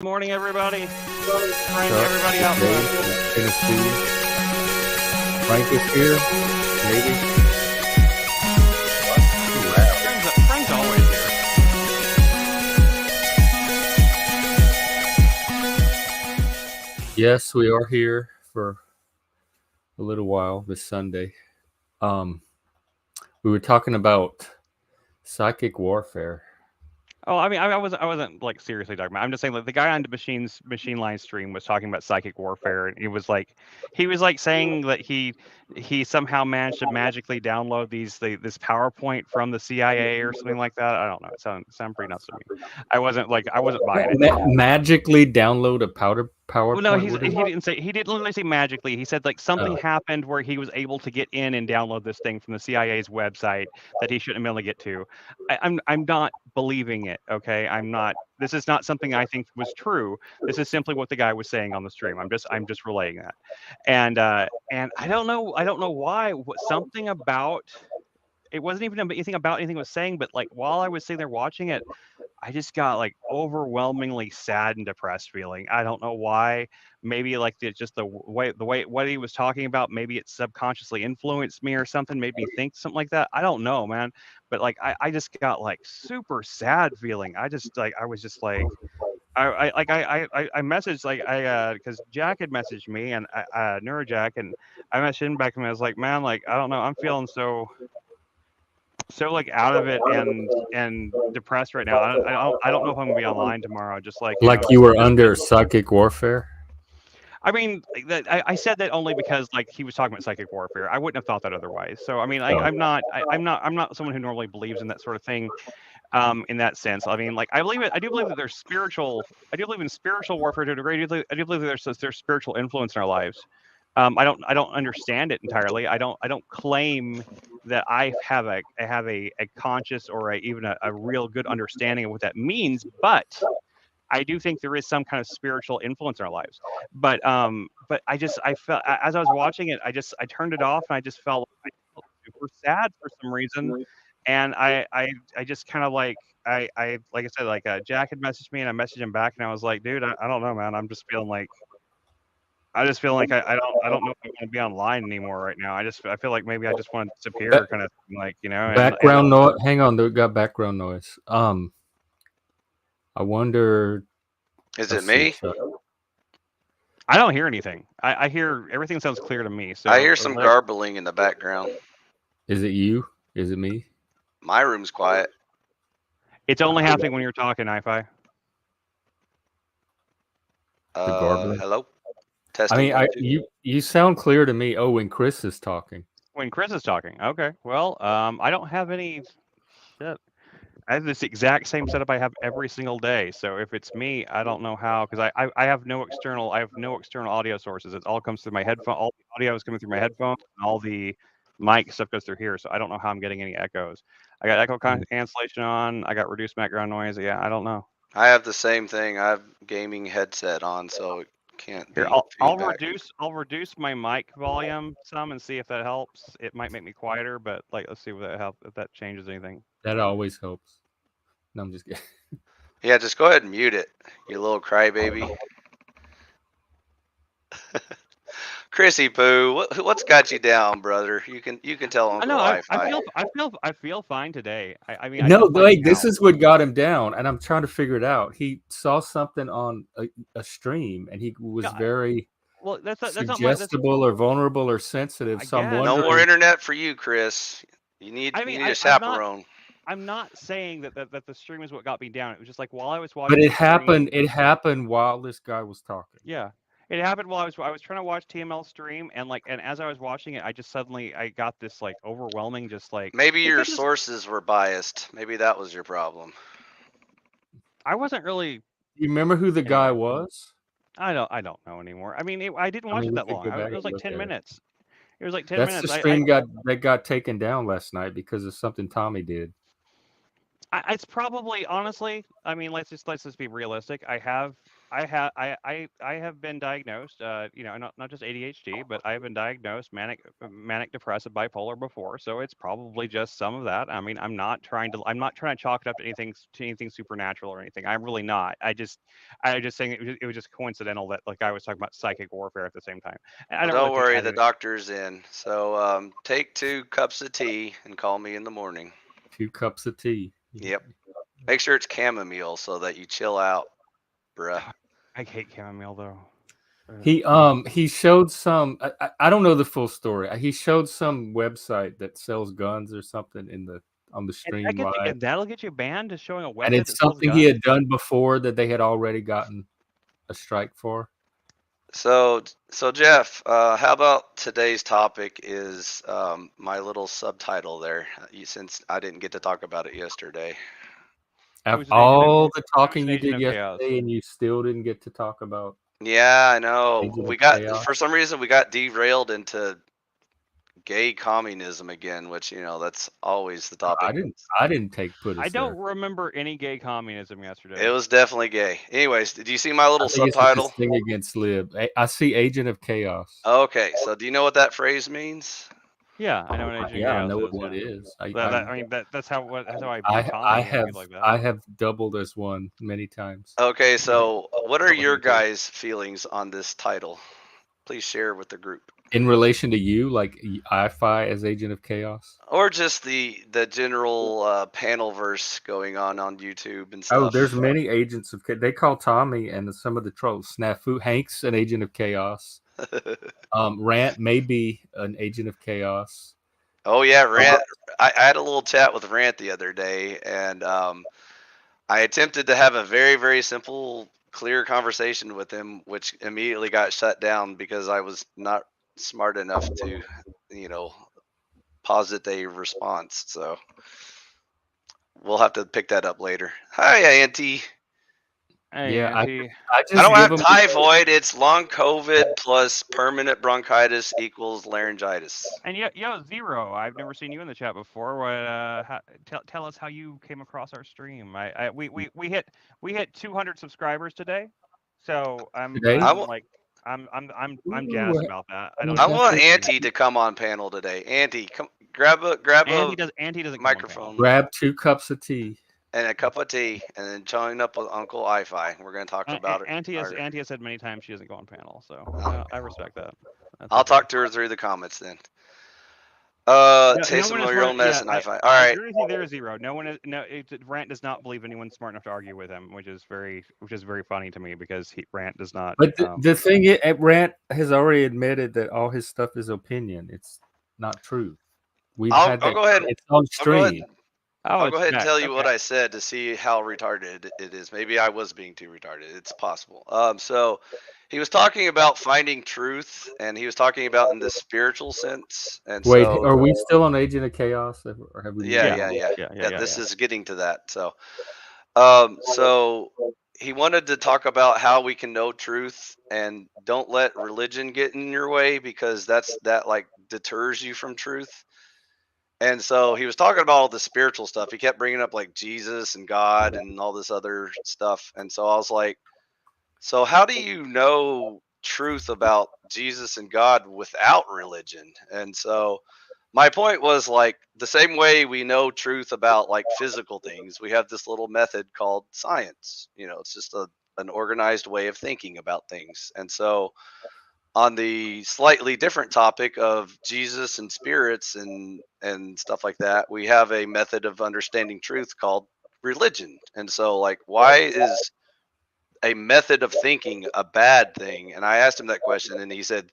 Good morning, everybody. Frank, Chuck, everybody out Dave, there. Tennessee. Frank is here, maybe. Frank's always here. Yes, we are here for a little while this Sunday. We were talking about psychic warfare. Oh, I mean, I wasn't like seriously talking about. I'm just saying, like the guy on the machine line stream was talking about psychic warfare, and he was like saying that he somehow managed to magically download this PowerPoint from the CIA or something like that. I don't know. It sound pretty nuts to me. I wasn't buying it. Magically download a PowerPoint. Well, no, he What is didn't literally say magically. He said like something happened where he was able to get in and download this thing from the CIA's website that he shouldn't have been able to get to. I'm not believing it. Okay, I'm not. This is not something I think was true. This is simply what the guy was saying on the stream. I'm just relaying that, and I don't know why. Something about it wasn't even anything about anything he was saying, but like while I was sitting there watching it, I just got like overwhelmingly sad and depressed feeling. I don't know why. Maybe like just the way what he was talking about. Maybe it subconsciously influenced me or something. Made me think something like that. I don't know, man. But like I just got like super sad feeling. I was just like I messaged like because Jack had messaged me and Neurojack, and I messaged him back and I was like, man, like I don't know, I'm feeling so like out of it and depressed right now. I don't know if I'm gonna be online tomorrow. Just like you were under psychic warfare? I mean, I said that only because like he was talking about psychic warfare. I wouldn't have thought that otherwise. So I mean, I'm not someone who normally believes in that sort of thing. In that sense, I mean, like I do believe that there's spiritual. I do believe in spiritual warfare to a degree. I do believe that there's spiritual influence in our lives. I don't understand it entirely. I don't claim that I have a conscious or even a real good understanding of what that means, but I do think there is some kind of spiritual influence in our lives. But I felt as I was watching it, I turned it off and I felt super sad for some reason. And I just kind of like like I said, like Jack had messaged me and I messaged him back and I was like, dude, I don't know, man. I'm just feeling like I just feel like I don't know if I want to be online anymore right now. I feel like maybe I just want to disappear, kind of thing, like and Background noise. Hang on, we got background noise. I wonder. Is it me? I don't hear anything. I hear everything sounds clear to me. So I hear some garbling in the background. Is it you? Is it me? My room's quiet. It's only happening when you're talking, iPhi. Hello. Testing. I mean, you sound clear to me. Oh, when Chris is talking. When Chris is talking, okay. Well, I don't have any shit. I have this exact same setup I have every single day. So if it's me, I don't know how, because I have no external audio sources. It all comes through my headphone. All the audio is coming through my headphones, and all the mic stuff goes through here. So I don't know how I'm getting any echoes. I got echo cancellation on. I got reduced background noise. Yeah, I don't know. I have the same thing. I have gaming headset on, so it can't. Here, I'll reduce my mic volume some and see if that helps. It might make me quieter, but like let's see if that changes anything. That always helps. No, I'm just kidding. Yeah, just go ahead and mute it, you little crybaby. Chrissy Poo, what's got you down, brother? You can tell Uncle I feel fine today. I mean, no, wait. This is what got him down, and I'm trying to figure it out. He saw something on a stream, and he was very suggestible or vulnerable or sensitive. So I'm wondering. No more internet for you, Chris. You need a chaperone. I'm not saying that the stream is what got me down. It was just like while I was watching. But it happened. It happened while this guy was talking. Yeah. It happened while I was trying to watch TML stream, and as I was watching it, I just suddenly got this like overwhelming, just like maybe your sources were biased. Maybe that was your problem. I wasn't really. You remember who the guy was? I don't know anymore. I mean, I didn't watch it that long. It was like 10 minutes. It was like 10 minutes. That's the stream that got taken down last night because of something Tommy did. It's probably honestly. I mean, let's just be realistic. I have have been diagnosed, not just ADHD, but I have been diagnosed manic depressive bipolar before, so it's probably just some of that. I mean, I'm not trying to chalk it up to anything supernatural or anything. I'm really not. I just saying it was just coincidental that like I was talking about psychic warfare at the same time. Well, don't worry, the doctor's in. So take 2 cups of tea and call me in the morning. 2 cups of tea. Yep. Make sure it's chamomile so that you chill out, bruh. I hate chamomile though. He showed some. I don't know the full story. He showed some website that sells guns or something on the stream live. That'll get you banned, just showing a website. And it's something he had done before that they had already gotten a strike for. So Jeff, how about today's topic is my little subtitle there, since I didn't get to talk about it yesterday. After all the talking you did yesterday, and you still didn't get to talk about. Yeah, I know. For some reason we got derailed into gay communism again, which that's always the topic. I didn't take put. I don't remember any gay communism yesterday. It was definitely gay. Anyways, did you see my little subtitle? It's thing against lib. I see Agent of Chaos. Okay, so do you know what that phrase means? Yeah, I know what Agent of Chaos I know is, what it is. That's how I have doubled as one many times. Okay, so what are your guys' feelings on this title? Please share with the group. In relation to you, like iPhi as Agent of Chaos? Or just the general panel verse going on YouTube and stuff. Oh, there's many Agents of Chaos. They call Tommy and some of the trolls. Snafu Hank's an Agent of Chaos. Rant may be an Agent of Chaos. Oh yeah, Rant. I had a little chat with Rant the other day, and I attempted to have a very, very simple, clear conversation with him, which immediately got shut down because I was not smart enough to, posit a response. So we'll have to pick that up later. Hi, Auntie. Hey, yeah, Auntie. I don't have typhoid. It's long COVID plus permanent bronchitis equals laryngitis. And Zero. I've never seen you in the chat before. Tell us how you came across our stream. We hit 200 subscribers today, so I'm jazzed about that. I want Auntie to come on panel today. Auntie, come grab a Auntie doesn't microphone. Grab 2 cups of tea. And a cup of tea, and then join up with Uncle iPhi. We're going to talk about it. Auntie has said many times she doesn't go on panel, so I respect that. I'll talk to her through the comments then. Taste some of your own medicine, iPhi. All right. There is Zero. Rant does not believe anyone's smart enough to argue with him, which is very funny to me because Rant does not. But the thing is, Rant has already admitted that all his stuff is opinion. It's not true. I'll go ahead. It's on stream. I'll go ahead and tell you what I said to see how retarded it is. Maybe I was being too retarded. It's possible. So he was talking about finding truth, and he was talking about in the spiritual sense. And wait, are we still on Agent of Chaos? Or have we? Yeah. This is getting to that. So, so he wanted to talk about how we can know truth and don't let religion get in your way because that deters you from truth. And so he was talking about all the spiritual stuff. He kept bringing up like Jesus and God and all this other stuff. And so I was like, so how do you know truth about Jesus and God without religion? And so my point was like the same way we know truth about like physical things, we have this little method called science. It's just an organized way of thinking about things. And so on the slightly different topic of Jesus and spirits and stuff like that, we have a method of understanding truth called religion. And so like, why is a method of thinking a bad thing? And I asked him that question and he said,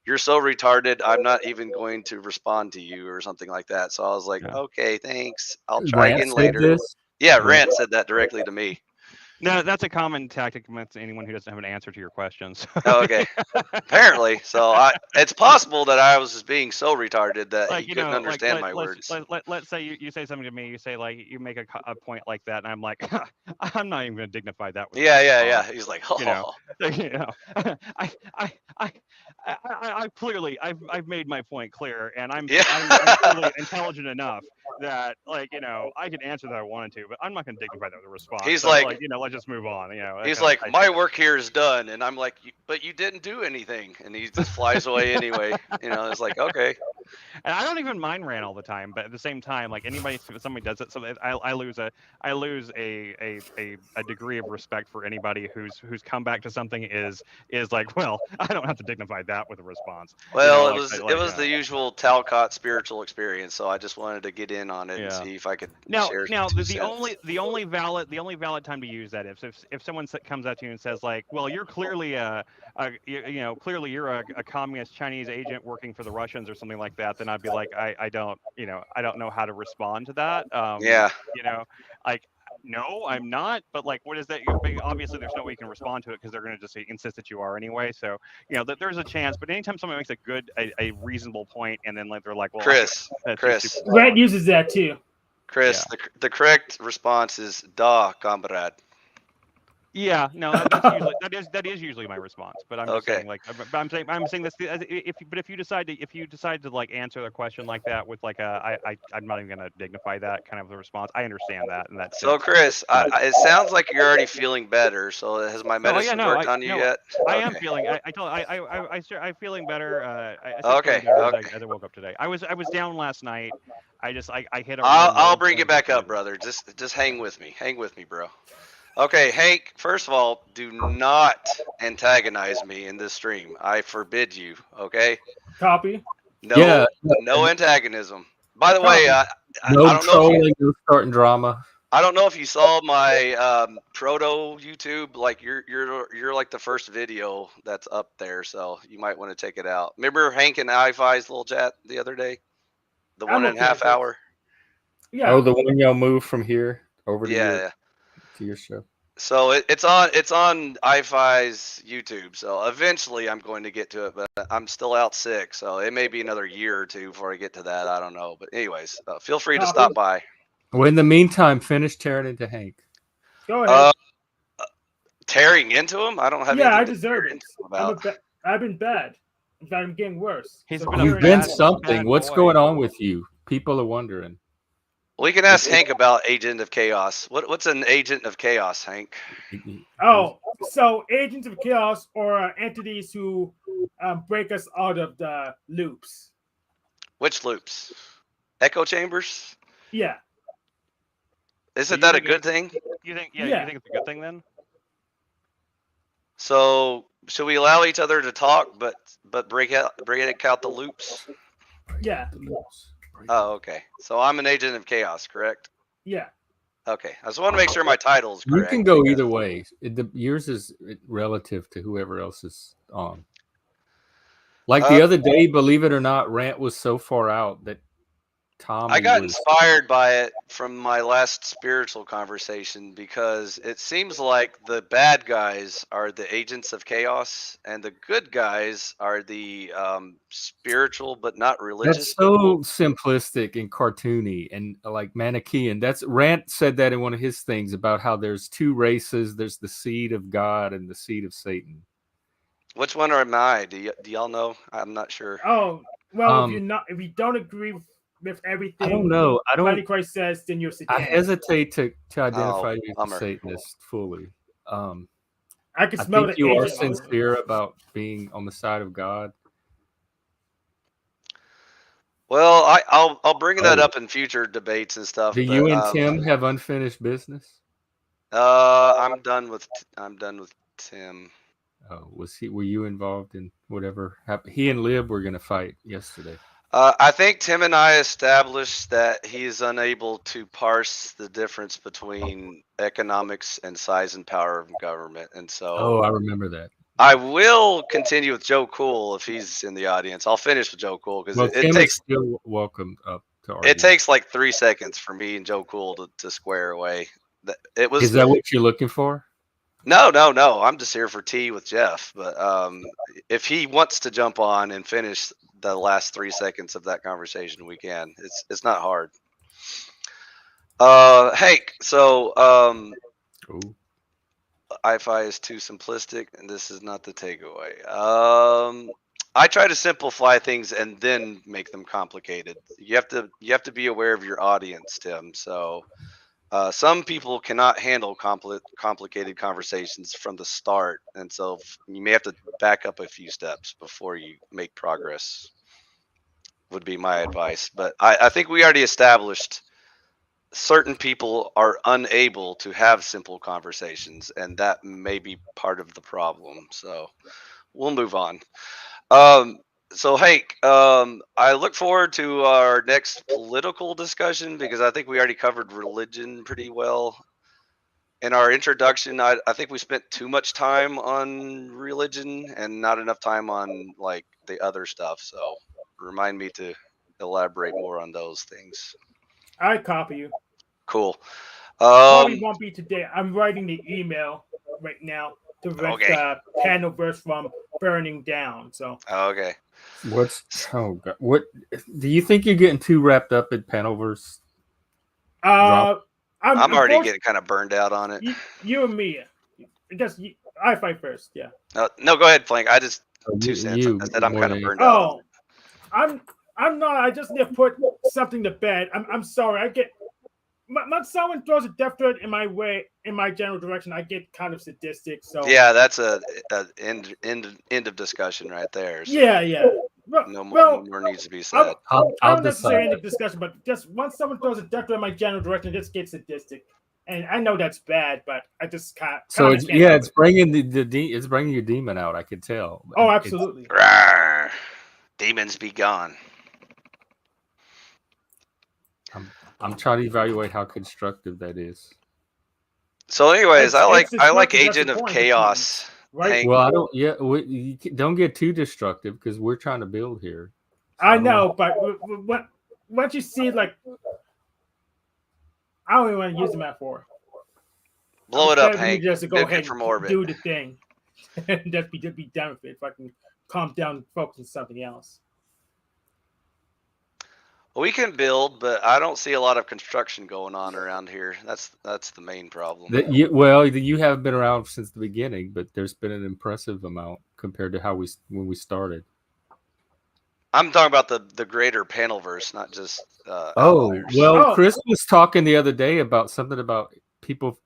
you're so retarded, I'm not even going to respond to you or something like that. So I was like, okay, thanks. I'll try again later. Yeah, Rant said that directly to me. No, that's a common tactic amongst anyone who doesn't have an answer to your questions. Okay. Apparently. So it's possible that I was just being so retarded that he couldn't understand my words. Let's say you say something to me, you say like, you make a point like that, and I'm like, I'm not even going to dignify that. Yeah. He's like, I've made my point clear, and I'm clearly intelligent enough that I could answer that I wanted to, but I'm not going to dignify that with a response. He's so, like, just move on. You know, he's like, my work here is done, and I'm like, but you didn't do anything, and he just flies away anyway. You know, it's like, okay. And I don't even mind rant all the time, but at the same time, like somebody does it, so I lose a degree of respect for anybody whose comeback to something is like, well, I don't have to dignify that with a response. Well, You know, it was the usual Talcott spiritual experience, so I just wanted to get in on it and see if I could share. Now the only valid time to use that if someone comes up to you and says like, well, you're clearly clearly you're a communist Chinese agent working for the Russians or something like that, then I'd be like, I don't know how to respond to that. Yeah. You know, like, no, I'm not. But like, what is that? Obviously, there's no way you can respond to it because they're going to just insist that you are anyway. So that there's a chance. But anytime someone makes a reasonable point, and then like they're like, well, Chris, Red uses that too. Chris, the correct response is "Da, comrade." Yeah, no, that is usually my response. But I'm just saying, like, I'm saying this. If you decide to like answer the question like that with like I'm not even gonna dignify that kind of a response. I understand that, and that's so. Chris, it sounds like you're already feeling better. So has my medicine worked on you yet? I am feeling. I'm feeling better. Okay. As I woke up today, I was down last night. I hit a. I'll bring it back up, brother. Just hang with me. Hang with me, bro. Okay, Hank, first of all, do not antagonize me in this stream. I forbid you, okay? Copy. No antagonism. By the way, I don't trolling, no starting drama. I don't know if you saw my proto YouTube. Like you're like the first video that's up there, so you might want to take it out. Remember Hank and iPhi's little chat the other day? The 1.5 hour? Yeah. Oh, the one y'all moved from here over to your show. So it's on iPhi's YouTube. So eventually I'm going to get to it, but I'm still out sick. So it may be another year or two before I get to that. I don't know. But anyways, feel free to stop by. Well, in the meantime, finish tearing into Hank. Go ahead. Tearing into him? I don't have. Yeah, I deserve it. I've been bad. In fact, I'm getting worse. You've been something. What's going on with you? People are wondering. We can ask Hank about Agent of Chaos. What's an Agent of Chaos, Hank? Oh, so Agents of Chaos are entities who break us out of the loops. Which loops? Echo chambers? Yeah. Isn't that a good thing? You think? Yeah, you think it's a good thing then? So should we allow each other to talk, but break out the loops? Yeah. Oh, okay. So I'm an Agent of Chaos, correct? Yeah. Okay. I just want to make sure my title is correct. You can go either way. Yours is relative to whoever else is on. Like the other day, believe it or not, Rant was so far out that I got inspired by it from my last spiritual conversation because it seems like the bad guys are the agents of chaos and the good guys are the spiritual but not religious. That's so simplistic and cartoony and like Manichaean. That's Rant said that in one of his things about how there's two races. There's the seed of God and the seed of Satan. Which one am I? Do y'all know? I'm not sure. Oh, well, if you don't agree with everything, I don't know. Christ says, then you're Satan. I hesitate to identify you as a Satanist fully. I can smell think you are sincere about being on the side of God. Well, I'll bring that up in future debates and stuff. Do you and Tim have unfinished business? I'm done with Tim. Oh, were you involved in whatever happened? He and Lib were going to fight yesterday. I think Tim and I established that he is unable to parse the difference between economics and size and power of government, and so. Oh, I remember that. I will continue with Joe Cool if he's in the audience. I'll finish with Joe Cool because it takes. Still welcome up to argue. It takes like 3 seconds for me and Joe Cool to square away. Is that what you're looking for? No. I'm just here for tea with Jeff. But if he wants to jump on and finish the last 3 seconds of that conversation, we can. It's not hard. Hank, so iPhi is too simplistic, and this is not the takeaway. I try to simplify things and then make them complicated. You have to be aware of your audience, Tim. So Some people cannot handle complicated conversations from the start, and so you may have to back up a few steps before you make progress, would be my advice. But I think we already established certain people are unable to have simple conversations, and that may be part of the problem. So we'll move on. So Hank, I look forward to our next political discussion because I think we already covered religion pretty well. In our introduction, I think we spent too much time on religion and not enough time on like the other stuff. So remind me to elaborate more on those things. I copy you. Cool. Probably won't be today. I'm writing the email right now to prevent the panelverse from burning down. So okay. What do you think you're getting too wrapped up in panelverse? I'm already getting kind of burned out on it. You and me. I guess iPhi first, yeah. No, go ahead, Flank. I just 2 cents. I said I'm kind of burned out. I'm not. I just need to put something to bed. I'm sorry. I get when someone throws a death threat in my way, in my general direction, I get kind of sadistic. So yeah, that's a end of discussion right there. So yeah. No more needs to be said. I don't necessarily end the discussion, but just once someone throws a death threat in my general direction, it just gets sadistic. And I know that's bad, but I just can't. So it's bringing it's bringing your demon out. I can tell. Oh, absolutely. Demons be gone. I'm trying to evaluate how constructive that is. So, anyways, I like Agent of Chaos. Right. Well, I don't. Yeah, you don't get too destructive because we're trying to build here. So I know, but once you see like. I don't even want to use the metaphor. Blow it up, Hank. Just to go ahead from and orbit. do the thing. And just be done with it. If I can calm down and focus on something else. We can build, but I don't see a lot of construction going on around here. That's the main problem. You haven't been around since the beginning, but there's been an impressive amount compared to when we started. I'm talking about the greater panelverse, not just Outliers. Chris was talking the other day about something about people.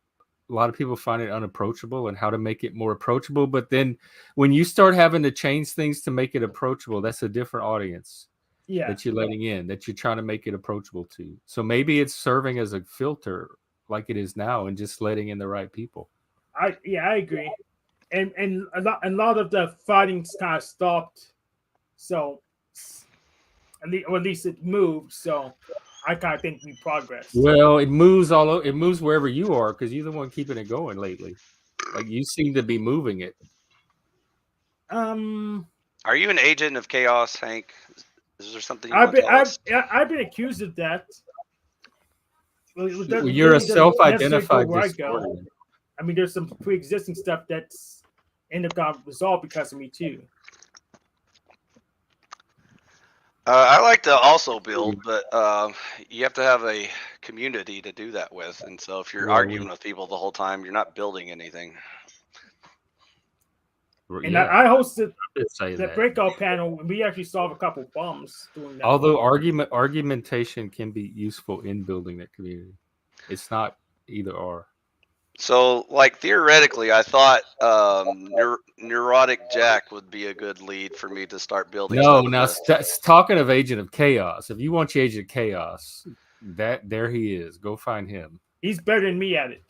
A lot of people find it unapproachable and how to make it more approachable. But then when you start having to change things to make it approachable, that's a different audience that you're letting in, that you're trying to make it approachable to. So maybe it's serving as a filter like it is now and just letting in the right people. I agree. And a lot of the fighting's kind of stopped. So at least it moved. So I kind of think we progressed. Well, it moves all over. It moves wherever you are because you're the one keeping it going lately. Like you seem to be moving it. Are you an agent of chaos, Hank? Is there something you want to tell us? I've been accused of that. Well, you're a self-identified disorder. I mean, there's some pre-existing stuff that's ended up resolved because of me too. I like to also build, but you have to have a community to do that with. And so if you're arguing with people the whole time, you're not building anything. And I hosted the breakout panel, and we actually solved a couple bums doing that. Although argumentation can be useful in building that community. It's not either or. So, like, theoretically, I thought Neurotic Jack would be a good lead for me to start building. Talking of Agent of Chaos, if you want your Agent of Chaos, there he is. Go find him. He's better than me at it.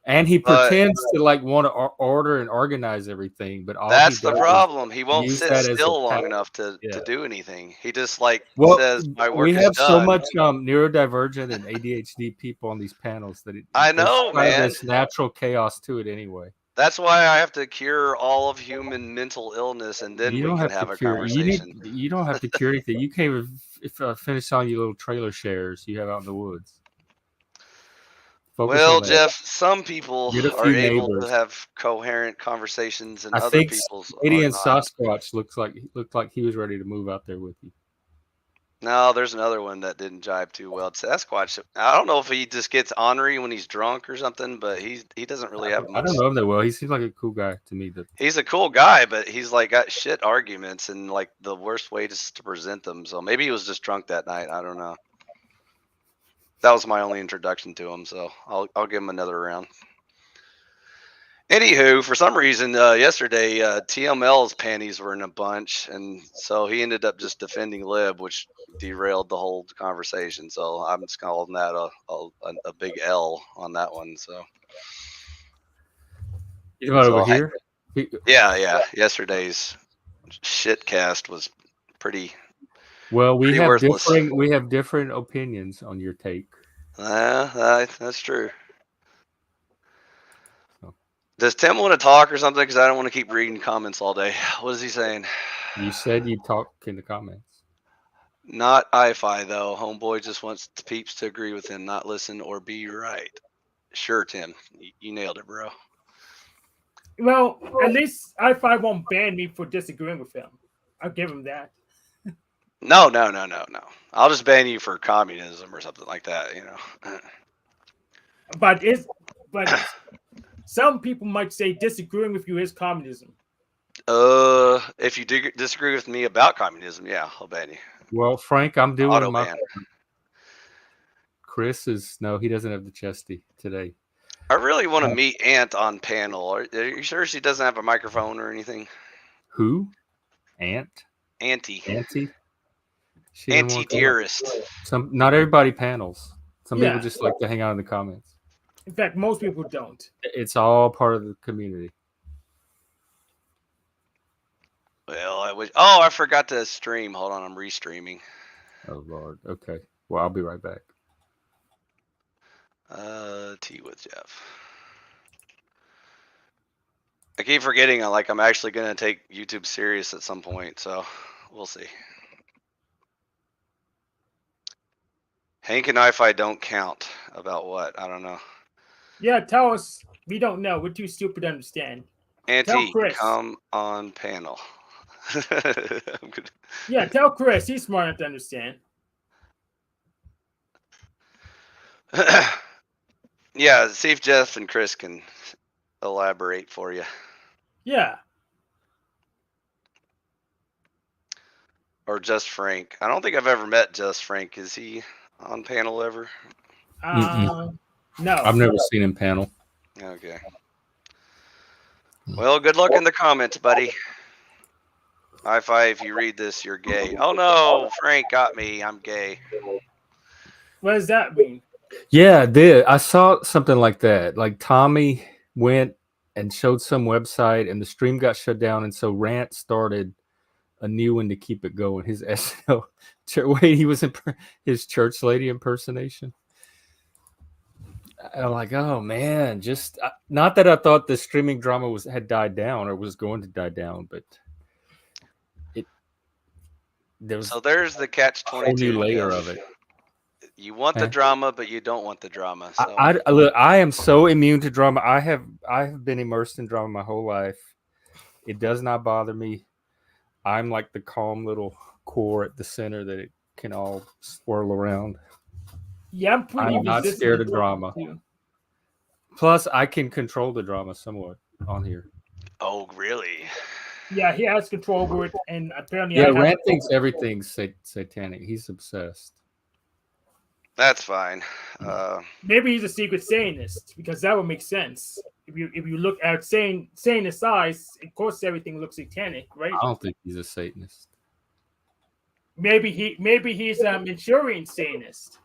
And he pretends to like want to order and organize everything, but that's the problem. He won't sit still long enough to do anything. He just says my work is done. We have so much neurodivergent and ADHD people on these panels that I know, man. There's natural chaos to it anyway. That's why I have to cure all of human mental illness, and then we can have a conversation. You don't have to cure anything. You can't finish on your little trailer shares you have out in the woods. Well, Jeff, some people are able to have coherent conversations, and other people's Canadian Sasquatch looked like he was ready to move out there with you. No, there's another one that didn't jibe too well. Sasquatch, I don't know if he just gets ornery when he's drunk or something, but he doesn't really have much. I don't know him that well. He seems like a cool guy to me. He's a cool guy, but he's like got shit arguments and like the worst way to present them. So maybe he was just drunk that night. I don't know. that was my only introduction to him. So I'll give him another round. Anywho, for some reason, yesterday, TML's panties were in a bunch, and so he ended up just defending Lib, which derailed the whole conversation. So I'm just calling that a big L on that one. So You about over here? Yeah. Yesterday's shitcast was pretty. Well, we pretty have worthless. different opinions on your take. That's true. Does Tim want to talk or something? Because I don't want to keep reading comments all day. What is he saying? You said you'd talk in the comments. Not iPhi, though. Homeboy just wants the peeps to agree with him, not listen or be right. Sure, Tim. You nailed it, bro. Well, at least iPhi won't ban me for disagreeing with him. I'll give him that. No. I'll just ban you for communism or something like that, you know. But some people might say disagreeing with you is communism. If you disagree with me about communism, yeah, I'll ban you. Well, Frank, I'm doing Auto my. ban. Chris he doesn't have the chesty today. I really want to meet Ant on panel. Are you sure she doesn't have a microphone or anything? Who? Auntie. Auntie dearest. Not everybody panels. Some Yeah. people just like to hang out in the comments. In fact, most people don't. It's all part of the community. Well, I forgot to stream. Hold on, I'm restreaming. Oh Lord. Okay. Well, I'll be right back. Tea with Jeff. I keep forgetting I'm actually gonna take YouTube serious at some point, so we'll see. Hank and iPhi don't count. About what? I don't know. Yeah, tell us. We don't know. We're too stupid to understand. Auntie, come on panel. Yeah, tell Chris. He's smart enough to understand. Yeah, see if Jeff and Chris can elaborate for you. Yeah. Or just Frank. I don't think I've ever met Just Frank. Is he on panel ever? No. I've never seen him panel. Okay. Well, good luck in the comments, buddy. iPhi, if you read this, you're gay. Oh no, Frank got me. I'm gay. What does that mean? Yeah, I saw something like that. Like Tommy went and showed some website, and the stream got shut down, and so Rant started a new one to keep it going. His SNL way he was his church lady impersonation. I'm like, oh man, just not that I thought the streaming drama had died down or was going to die down, but there's the catch-22 new layer of it. You want the drama, but you don't want the drama. So. Look, I am so immune to drama. I have been immersed in drama my whole life. It does not bother me. I'm like the calm little core at the center that it can all swirl around. Yeah, I'm not scared of drama. Too. Plus, I can control the drama somewhat on here. Oh, really? Yeah, he has control over it, and apparently, Rant thinks everything's satanic. He's obsessed. That's fine. Maybe he's a secret Satanist because that would make sense. If you look at Satanist eyes, of course everything looks satanic, right? I don't think he's a Satanist. Maybe he's a Manchurian Satanist.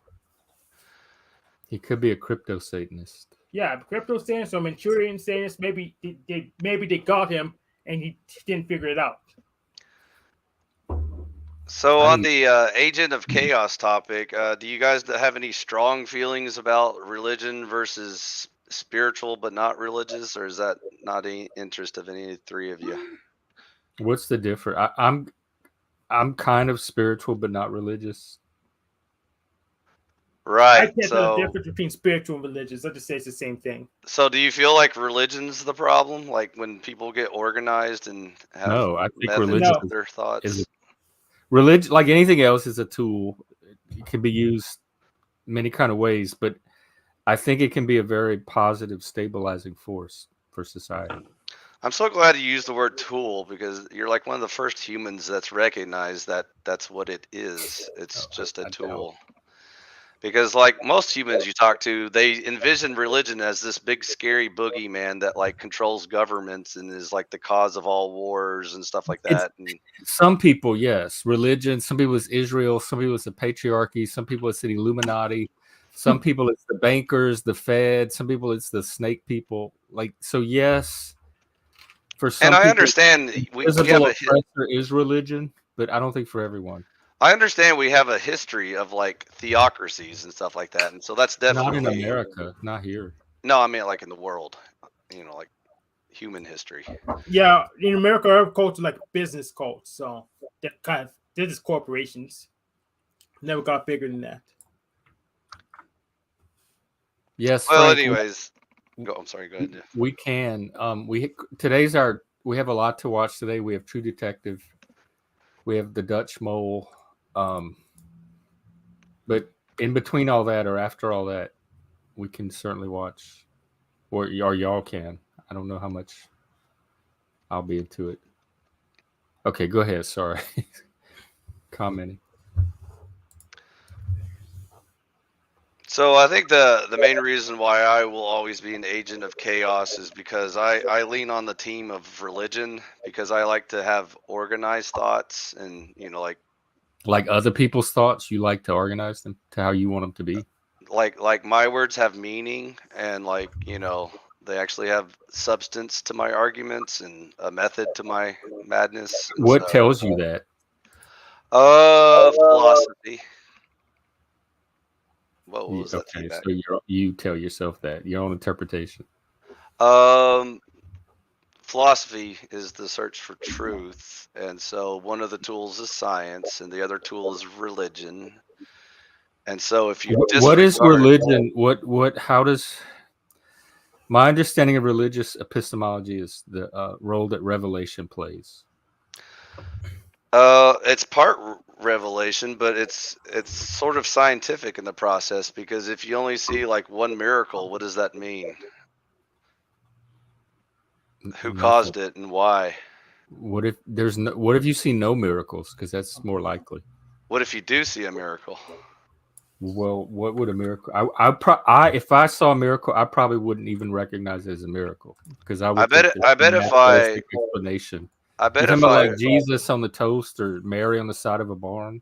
He could be a crypto Satanist. Yeah, crypto Satanist or Manchurian Satanist. Maybe they got him and he didn't figure it out. So on the Agent of Chaos topic, do you guys have any strong feelings about religion versus spiritual but not religious, or is that not any interest of any three of you? What's the difference? I'm kind of spiritual but not religious. Right. I can't tell the difference between spiritual and religious. I just say it's the same thing. So do you feel like religion's the problem? Like when people get organized and have I think religion of their thoughts? Religion, like anything else, is a tool. It can be used many kind of ways, but I think it can be a very positive, stabilizing force for society. I'm so glad you used the word tool because you're like one of the first humans that's recognized that that's what it is. It's just a tool. Because like most humans you talk to, they envision religion as this big scary boogeyman that like controls governments and is like the cause of all wars and stuff like that. And some people, yes, religion. Some people it's Israel. Some people it's the patriarchy. Some people it's the Illuminati. Some people it's the bankers, the Fed. Some people it's the snake people. Like, so, yes. For some and I people, understand we have physical oppressor is religion, but I don't think for everyone. I understand we have a history of like theocracies and stuff like that, and so that's definitely not in America, not here. No, I mean like in the world, like human history. Yeah, in America, our culture like business cults, so they're just corporations. Never got bigger than that. Yes. Well, Frank, anyways, I'm sorry. Go ahead. Jeff. We can. We have a lot to watch today. We have True Detective. We have the Dutch Mole. But in between all that, or after all that, we can certainly watch, or y'all can. I don't know how much I'll be into it. Okay, go ahead. Sorry. Commenting. So I think the main reason why I will always be an agent of chaos is because I lean on the team of religion, because I like to have organized thoughts and like other people's thoughts. You like to organize them to how you want them to be. Like my words have meaning, and they actually have substance to my arguments and a method to my madness. What tells you that? Philosophy. What was that feedback? So you tell yourself that your own interpretation. Philosophy is the search for truth, and so one of the tools is science, and the other tool is religion. And so, if you what is religion? How does my understanding of religious epistemology is the role that revelation plays? It's part revelation, but it's sort of scientific in the process, because if you only see like one miracle, what does that mean? Who caused it and why? What if you see no miracles? Because that's more likely. What if you do see a miracle? Well, what would a miracle? If I saw a miracle, I probably wouldn't even recognize it as a miracle, because I bet if explanation. I bet if like Jesus on the toast or Mary on the side of a barn.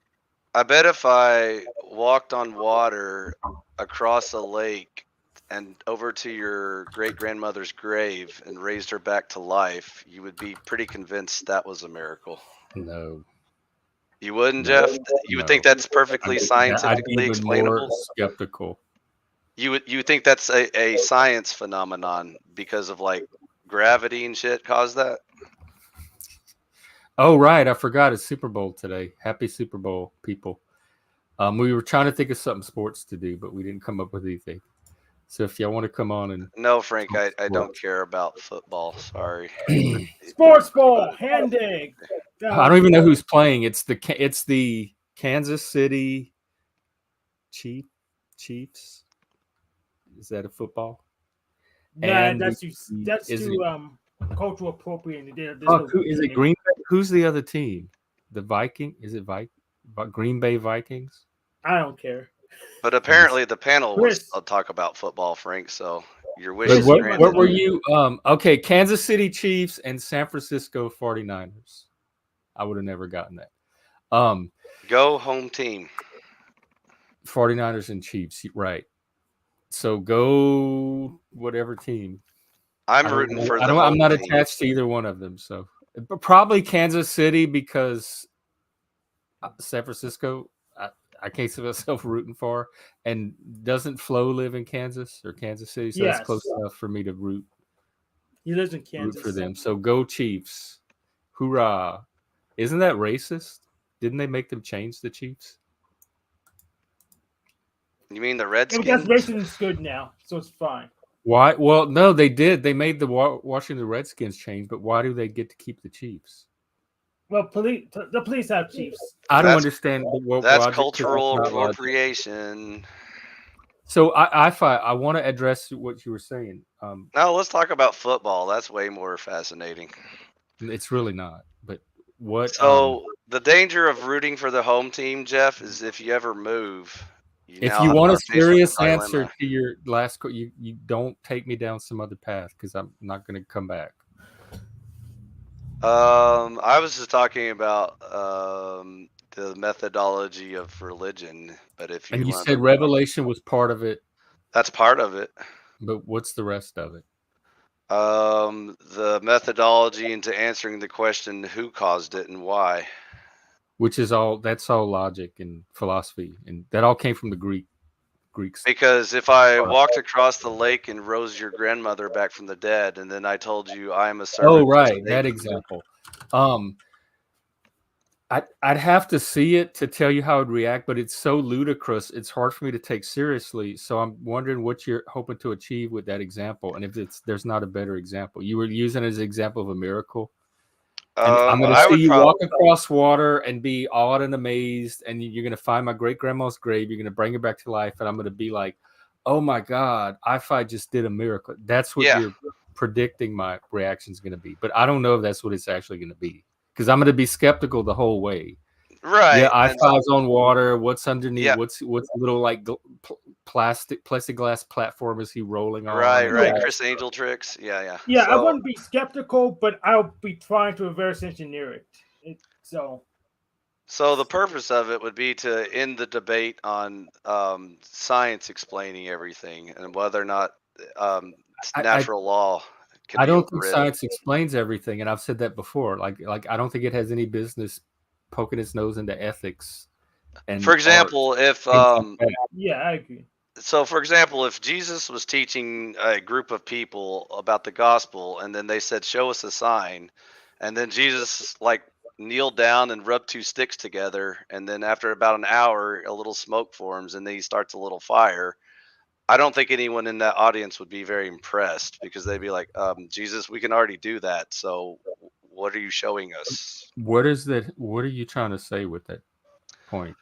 I bet if I walked on water across a lake and over to your great-grandmother's grave and raised her back to life, you would be pretty convinced that was a miracle. No. You wouldn't, Jeff? You would think that's perfectly scientifically explainable? More skeptical. You would think that's a science phenomenon because of like gravity and shit caused that? Oh, right. I forgot it's Super Bowl today. Happy Super Bowl, people. We were trying to think of something sports to do, but we didn't come up with anything. So if y'all want to come on and... No, Frank, I don't care about football. Sorry. Sports ball, hand egg. I don't even know who's playing. It's the Kansas City Chiefs. Is that a football? Nah, that's too cultural appropriate. Is it Green Bay? Who's the other team? The Viking? Is it Green Bay Vikings? I don't care. But apparently the panel was talk about football, Frank. So your wish. What were you? Okay, Kansas City Chiefs and San Francisco 49ers. I would have never gotten that. Go home team. 49ers and Chiefs, right? So go whatever team. I'm rooting for them. I'm not attached to either one of them, so but probably Kansas City, because San Francisco, I can't see myself rooting for. And doesn't Flo live in Kansas or Kansas City? So that's close enough for me to root. He lives in Kansas. Root for them. So go Chiefs. Hoorah. Isn't that racist? Didn't they make them change the Chiefs? You mean the Redskins? Yeah, because racism is good now, so it's fine. Why? Well, no, they did. They made the Washington Redskins change, but why do they get to keep the Chiefs? Well, the police have Chiefs. I don't understand. That's cultural appropriation. So I want to address what you were saying. No, let's talk about football. That's way more fascinating. It's really not. But what? So the danger of rooting for the home team, Jeff, is if you ever move, If you want a serious answer to your last, you don't take me down some other path because I'm not going to come back. I was just talking about the methodology of religion, but if you and you said revelation was part of it, that's part of it. But what's the rest of it? The methodology into answering the question who caused it and why. Which is that's all logic and philosophy, and that all came from the Greeks. Because if I walked across the lake and rose your grandmother back from the dead, and then I told you I am a servant. Oh, right, that example. I'd have to see it to tell you how I'd react, but it's so ludicrous, it's hard for me to take seriously. So I'm wondering what you're hoping to achieve with that example, and if there's not a better example. You were using it as an example of a miracle. And I'm going to see you walk across water and be awed and amazed, and you're going to find my great-grandma's grave. You're going to bring her back to life, and I'm going to be like, oh, my God, iPhi just did a miracle. That's what you're predicting my reaction is going to be. But I don't know if that's what it's actually going to be, because I'm going to be skeptical the whole way. Right. Yeah, iPhi's on water. What's underneath? Yeah. What's little like plastic glass platform is he rolling on? Right. Chris Angel tricks. Yeah. Yeah, so, I wouldn't be skeptical, but I'll be trying to reverse engineer it. So the purpose of it would be to end the debate on science explaining everything and whether or not natural law. I don't think science explains everything, and I've said that before. Like I don't think it has any business poking its nose into ethics. And for example, if yeah, I agree. So, for example, if Jesus was teaching a group of people about the gospel, and then they said, "Show us a sign," and then Jesus kneeled down and rubbed two sticks together, and then after about an hour, a little smoke forms, and then he starts a little fire. I don't think anyone in that audience would be very impressed because they'd be like, Jesus, we can already do that. So what are you showing us? What is that? What are you trying to say with that point?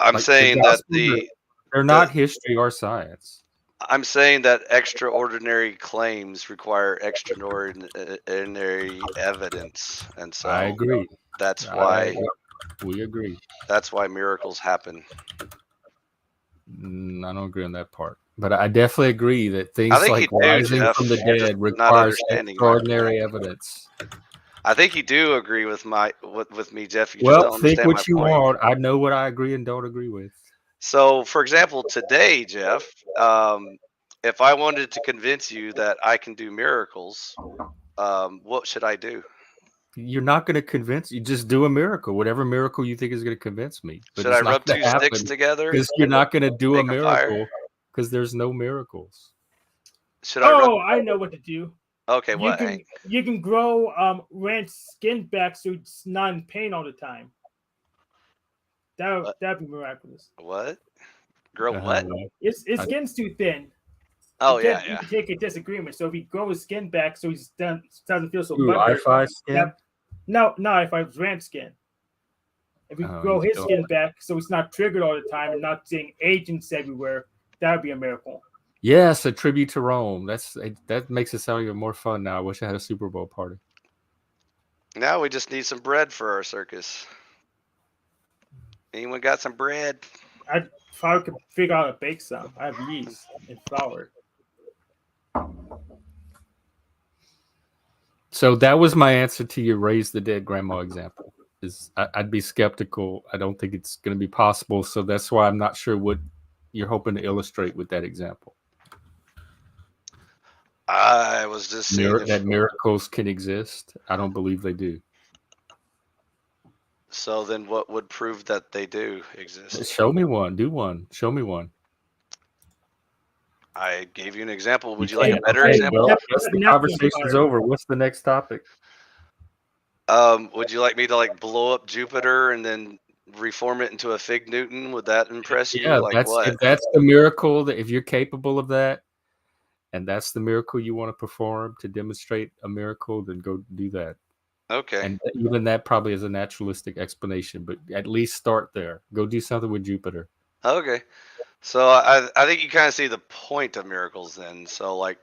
I'm saying that they're not history or science. I'm saying that extraordinary claims require extraordinary evidence. And so I agree. That's why we agree. That's why miracles happen. I don't agree on that part, but I definitely agree that things like rising from the dead requires extraordinary evidence. I think you do agree with me, Jeff. You just don't think what you want. I know what I agree and don't agree with. So, for example, today, Jeff, if I wanted to convince you that I can do miracles, what should I do? You're not going to convince. You just do a miracle, whatever miracle you think is going to convince me. But should I rub two sticks together? Because you're not going to do a miracle because there's no miracles. I know what to do. Okay, you can grow ranch skin back so it's not in pain all the time. That'd be miraculous. What? Grow what? His skin's too thin. Oh, you can take a disagreement. So if he grows his skin back so he doesn't feel so buttered. iPhi skin? No, iPhi's ranch skin. If we grow his skin back so it's not triggered all the time and not seeing agents everywhere, that would be a miracle. Yes, a tribute to Rome. That makes it sound even more fun now. I wish I had a Super Bowl party. Now we just need some bread for our circus. Anyone got some bread? I probably could figure out how to bake some. I have yeast and flour. So that was my answer to your raise the dead grandma example. I'd be skeptical. I don't think it's going to be possible. So that's why I'm not sure what you're hoping to illustrate with that example. I was just saying that miracles can exist. I don't believe they do. So then what would prove that they do exist? Show me one. Do one. Show me one. I gave you an example. Would you like a better example? Well, the conversation's over. What's the next topic? Would you like me to blow up Jupiter and then reform it into a fig Newton? Would that impress you? Yeah, if that's the miracle, that if you're capable of that, and that's the miracle you want to perform to demonstrate a miracle, then go do that. Okay. And even that probably is a naturalistic explanation, but at least start there. Go do something with Jupiter. Okay. So I think you kind of see the point of miracles then. So I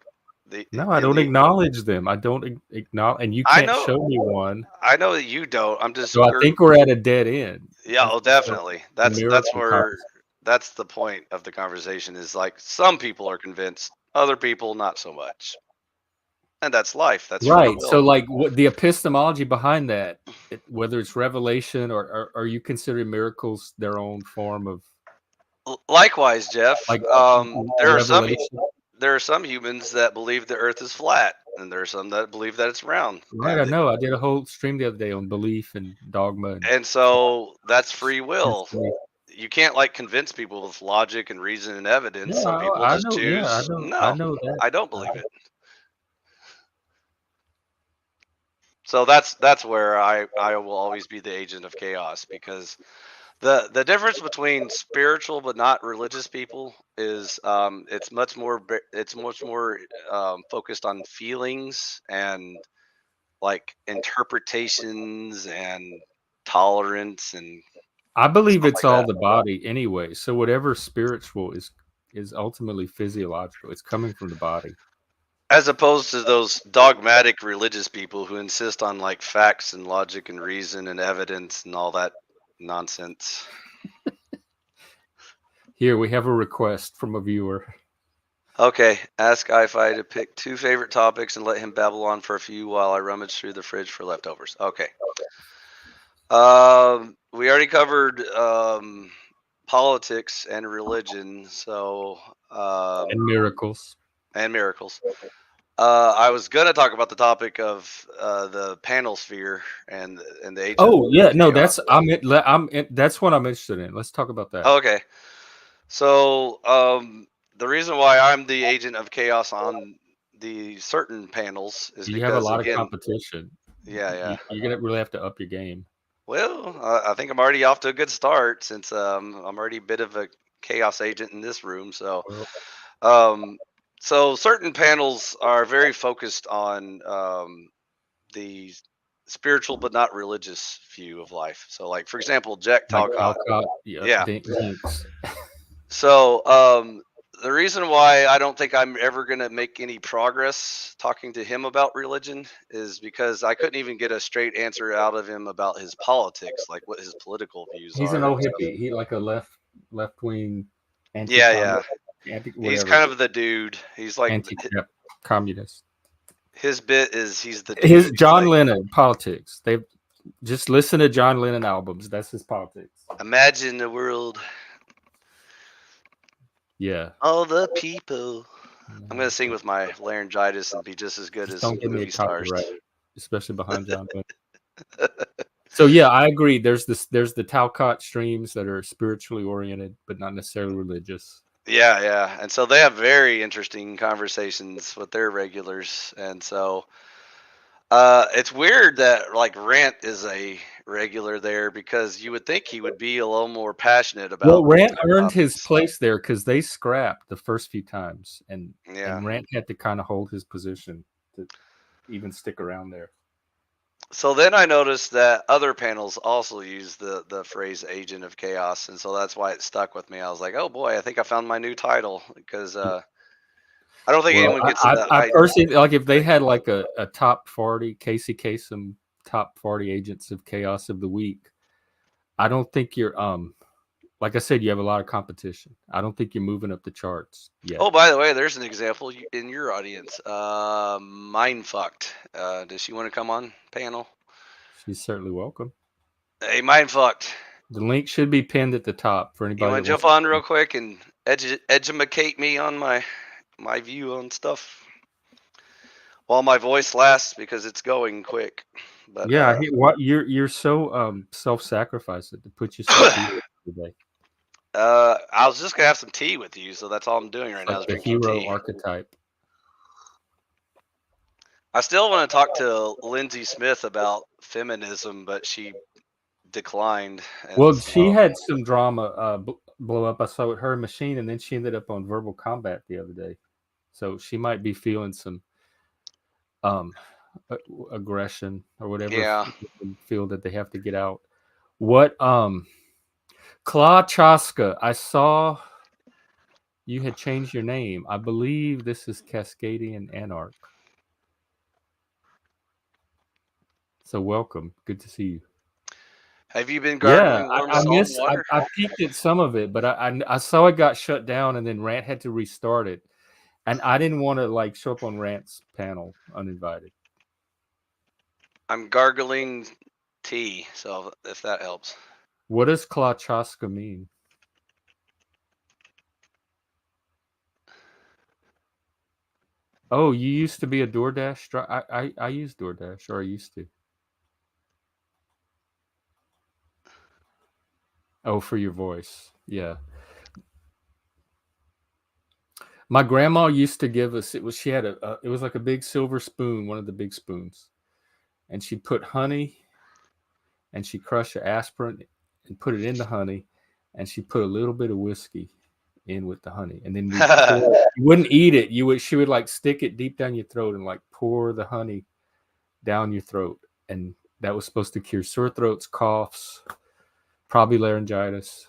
don't acknowledge them. I don't acknowledge, and you can't show me one. I know that you don't. I'm just. So I think we're at a dead end. Yeah, definitely. That's where that's the point of the conversation. Is like some people are convinced, other people not so much, and that's life. That's free Right. will. So, like, what the epistemology behind that, whether it's revelation or are you considering miracles their own form of Likewise, Jeff. like There revelation? are some humans that believe the Earth is flat, and there are some that believe that it's round. Right. I know. I did a whole stream the other day on belief and dogma, And so that's free will. You can't like convince people with logic and reason and evidence. Yeah, Some people I just know. choose. Yeah, I know. No, I know that. I don't believe it. So that's where I will always be the agent of chaos, because the difference between spiritual but not religious people is it's much more focused on feelings and like interpretations and tolerance and I believe stuff it's like all that. the body anyway. So whatever spiritual is ultimately physiological. It's coming from the body. As opposed to those dogmatic religious people who insist on like facts and logic and reason and evidence and all that nonsense. Here we have a request from a viewer. Okay, ask iPhi to pick 2 favorite topics and let him babble on for a few while I rummage through the fridge for leftovers. Okay. We already covered politics and religion, so And miracles. and miracles. I was gonna talk about the topic of the panel sphere and the agent. Oh yeah, no, chaos. that's what I'm interested in. Let's talk about that. Okay. So the reason why I'm the agent of chaos on the certain panels is You have a because lot again, of competition. yeah. You're gonna really have to up your game. Well, I think I'm already off to a good start since I'm already a bit of a chaos agent in this room. So, Well, so certain panels are very focused on the spiritual but not religious view of life. So, like for example, Jack like Talcott. Alcott, Yeah. Dinks. So, the reason why I don't think I'm ever going to make any progress talking to him about religion is because I couldn't even get a straight answer out of him about his politics, like what his political views He's are. an old and stuff. hippie. He like a left wing Yeah. He's kind of the dude. He's like communist. his bit is he's the dude. His John Lennon politics. They just listen to John Lennon albums. That's his politics. Imagine the world. Yeah. All the people. I'm gonna sing with my laryngitis and be just as good as don't give me a movie stars. copyright, especially behind John Lennon. So yeah, I agree. There's the Talcott streams that are spiritually oriented, but not necessarily religious. Yeah. And so they have very interesting conversations with their regulars. And so it's weird that like Rant is a regular there because you would think he would be a little more passionate about. Well, Rant earned his place there because they scrapped the first few times, and Rant had to kind of hold his position to even stick around there. So then I noticed that other panels also use the phrase agent of chaos, and so that's why it stuck with me. I was like, oh boy, I think I found my new title, because I don't think anyone gets it. I personally, like, if they had like a top 40 Casey Kasem top 40 agents of chaos of the week, I don't think you're like I said, you have a lot of competition. I don't think you're moving up the charts yet. Oh, by the way, there's an example in your audience. Mindfucked. Does she want to come on panel? She's certainly welcome. Hey, Mindfucked. The link should be pinned at the top for anybody. You want to jump on real quick and educate me on my view on stuff while my voice lasts, because it's going quick. But yeah, what you're so self-sacrificing to put yourself today. I was just gonna have some tea with you, so that's all I'm doing right now. Like the hero archetype. I still want to talk to Lindsay Smith about feminism, but she declined. Well, she had some drama blow up. I saw her machine, and then she ended up on Verbal Combat the other day. So she might be feeling some aggression or whatever. Yeah. Feel that they have to get out. What Klah Chaska, I saw you had changed your name. I believe this is CascadianAnarch. So welcome. Good to see you. Have you been Yeah, gargling warm I salt missed. water? I peeked at some of it, but I saw it got shut down, and then Rant had to restart it, and I didn't want to like show up on Rant's panel uninvited. I'm gargling tea, so if that helps. What does Klachaska mean? Oh, you used to be a DoorDash driver. I use DoorDash, or I used to. Oh, for your voice. Yeah. My grandma used to give us, she had it was like a big silver spoon, one of the big spoons. And she'd put honey, and she'd crush an aspirin and put it in the honey, and she'd put a little bit of whiskey in with the honey. And then you wouldn't eat it. She would like stick it deep down your throat and like pour the honey down your throat. And that was supposed to cure sore throats, coughs, probably laryngitis.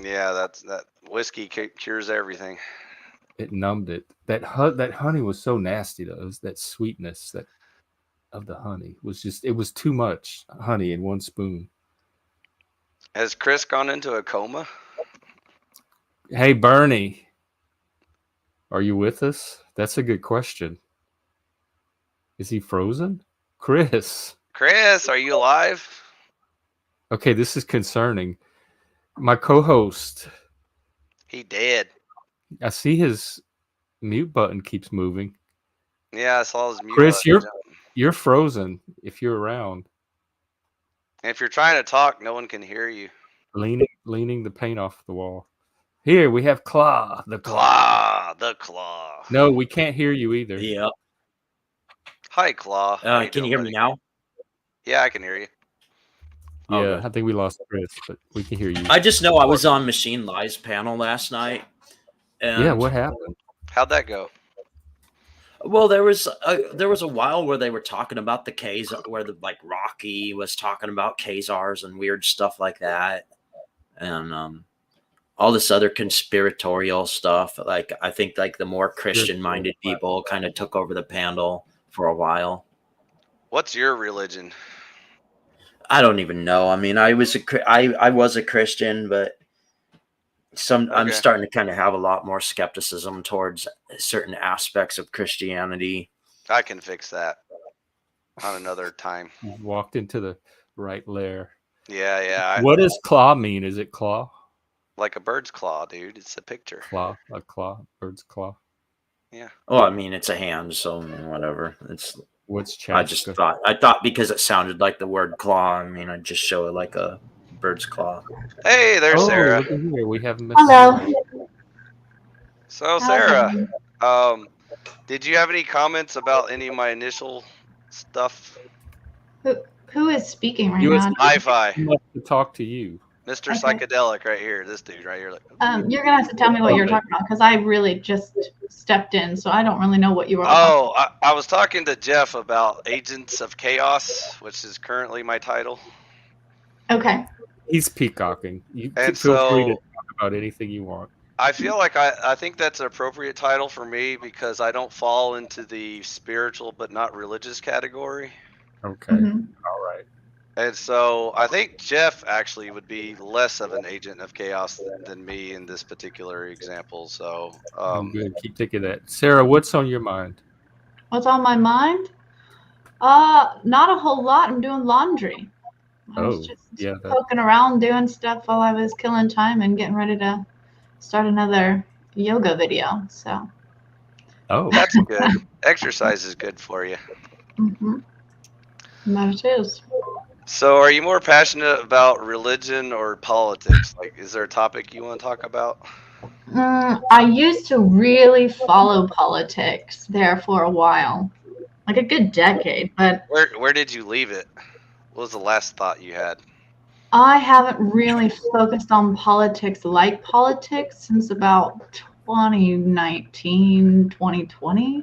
Yeah, that whiskey cures everything. It numbed it. That honey was so nasty though. It was that sweetness of the honey it was too much honey in one spoon. Has Chris gone into a coma? Hey Bernie, are you with us? That's a good question. Is he frozen? Chris, are you alive? okay, this is concerning. My co-host, He dead. I see his mute button keeps moving. Yeah, I saw his mute. Chris, you're frozen if you're around. And if you're trying to talk, no one can hear you. Leaning the paint off the wall. Here we have Klah, the Klah. No, we can't hear you either. Yeah. Hi, Klah. Can you hear me now? Yeah, I can hear you. Yeah, Okay. I think we lost Chris, but we can hear you. I just know I was on Machine Lies panel last night. And, yeah, what happened? How'd that go? Well, there was a while where they were talking about the K's, where like Rocky was talking about Khazars and weird stuff like that, and all this other conspiratorial stuff. Like I think like the more Christian-minded people kind of took over the panel for a while. What's your religion? I don't even know. I mean, I was a Christian, but I'm starting to kind of have a lot more skepticism towards certain aspects of Christianity. I can fix that on another time. You walked into the right lair. Yeah. What does claw mean? Is it claw? Like a bird's claw, dude. It's a picture. Claw, a claw, bird's claw. Yeah. Well, I mean, it's a hand, so whatever. It's. What's Chaska? I thought because it sounded like the word claw, I mean, I'd just show it like a bird's claw. Hey, there's Sarah. We have Hello. So, Sarah, did you have any comments about any of my initial stuff? Who is speaking right now? iPhi. To talk to you. Mr. Psychedelic right here. This dude right here. You're going to have to tell me what you're talking about because I really just stepped in, so I don't really know what you were talking about. I was talking to Jeff about Agents of Chaos, which is currently my title. Okay. He's peacocking. You and feel free to talk about anything you want. I feel like I think that's an appropriate title for me because I don't fall into the spiritual but not religious category. Okay. Mm-hmm. All right. And so I think Jeff actually would be less of an agent of chaos than me in this particular example. So I'm good. Keep thinking that. Sarah, what's on your mind? What's on my mind? Not a whole lot. I'm doing laundry. I was just poking around doing stuff while I was killing time and getting ready to start another yoga video. So. Oh, that's good. Exercise is good for you. Mm-hmm. That it is. So are you more passionate about religion or politics? Like, is there a topic you want to talk about? I used to really follow politics there for a while, like a good decade. But where did you leave it? What was the last thought you had? I haven't really focused on politics like politics since about 2019, 2020.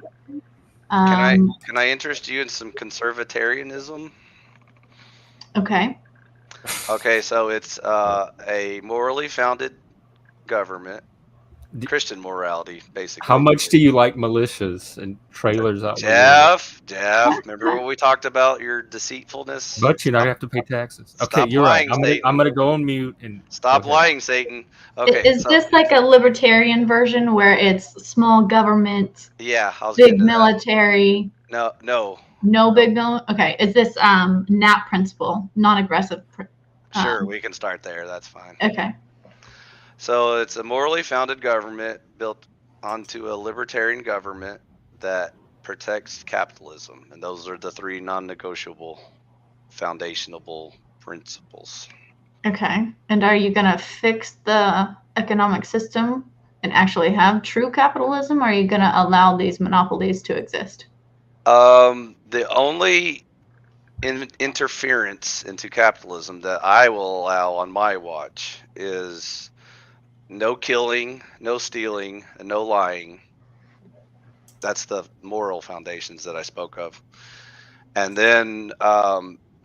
Can I interest you in some conservatarianism? Okay. Okay, so it's a morally founded government Christian morality, basically. How much do you like militias and trailers out in the world? Jeff, remember what we talked about your deceitfulness? But you're not gonna have to pay taxes. Okay, Stop you're right. lying, I'm gonna go on mute and stop lying, Satan. Okay, Is this like a libertarian version where it's small government, yeah, I was big military? No. No big military. Okay, is this NAP principle, non-aggressive? Sure, we can start there. That's fine. Okay. So it's a morally founded government built onto a libertarian government that protects capitalism, and those are the three non-negotiable foundational principles. Okay. And are you going to fix the economic system and actually have true capitalism, or are you going to allow these monopolies to exist? The only interference into capitalism that I will allow on my watch is no killing, no stealing, and no lying. That's the moral foundations that I spoke of. And then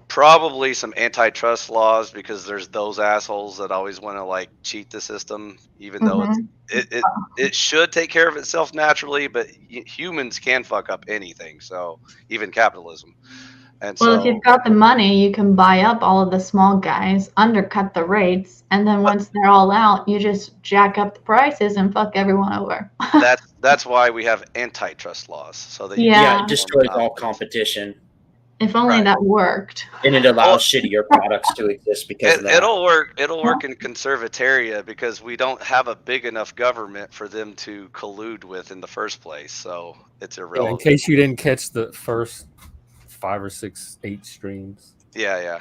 probably some antitrust laws, because there's those assholes that always want to like cheat the system, even though it should take care of itself naturally, but humans can fuck up anything, so even capitalism. And well, so, if you've got the money, you can buy up all of the small guys, undercut the rates, and then once they're all out, you just jack up the prices and fuck everyone over. that's why we have antitrust laws, so that it destroys all competition. If only that worked. And it allows shittier products to exist because of that. It'll work in conservataria, because we don't have a big enough government for them to collude with in the first place, so it's irrelevant. In case you didn't catch the first 5 or 6, 8 streams. Yeah.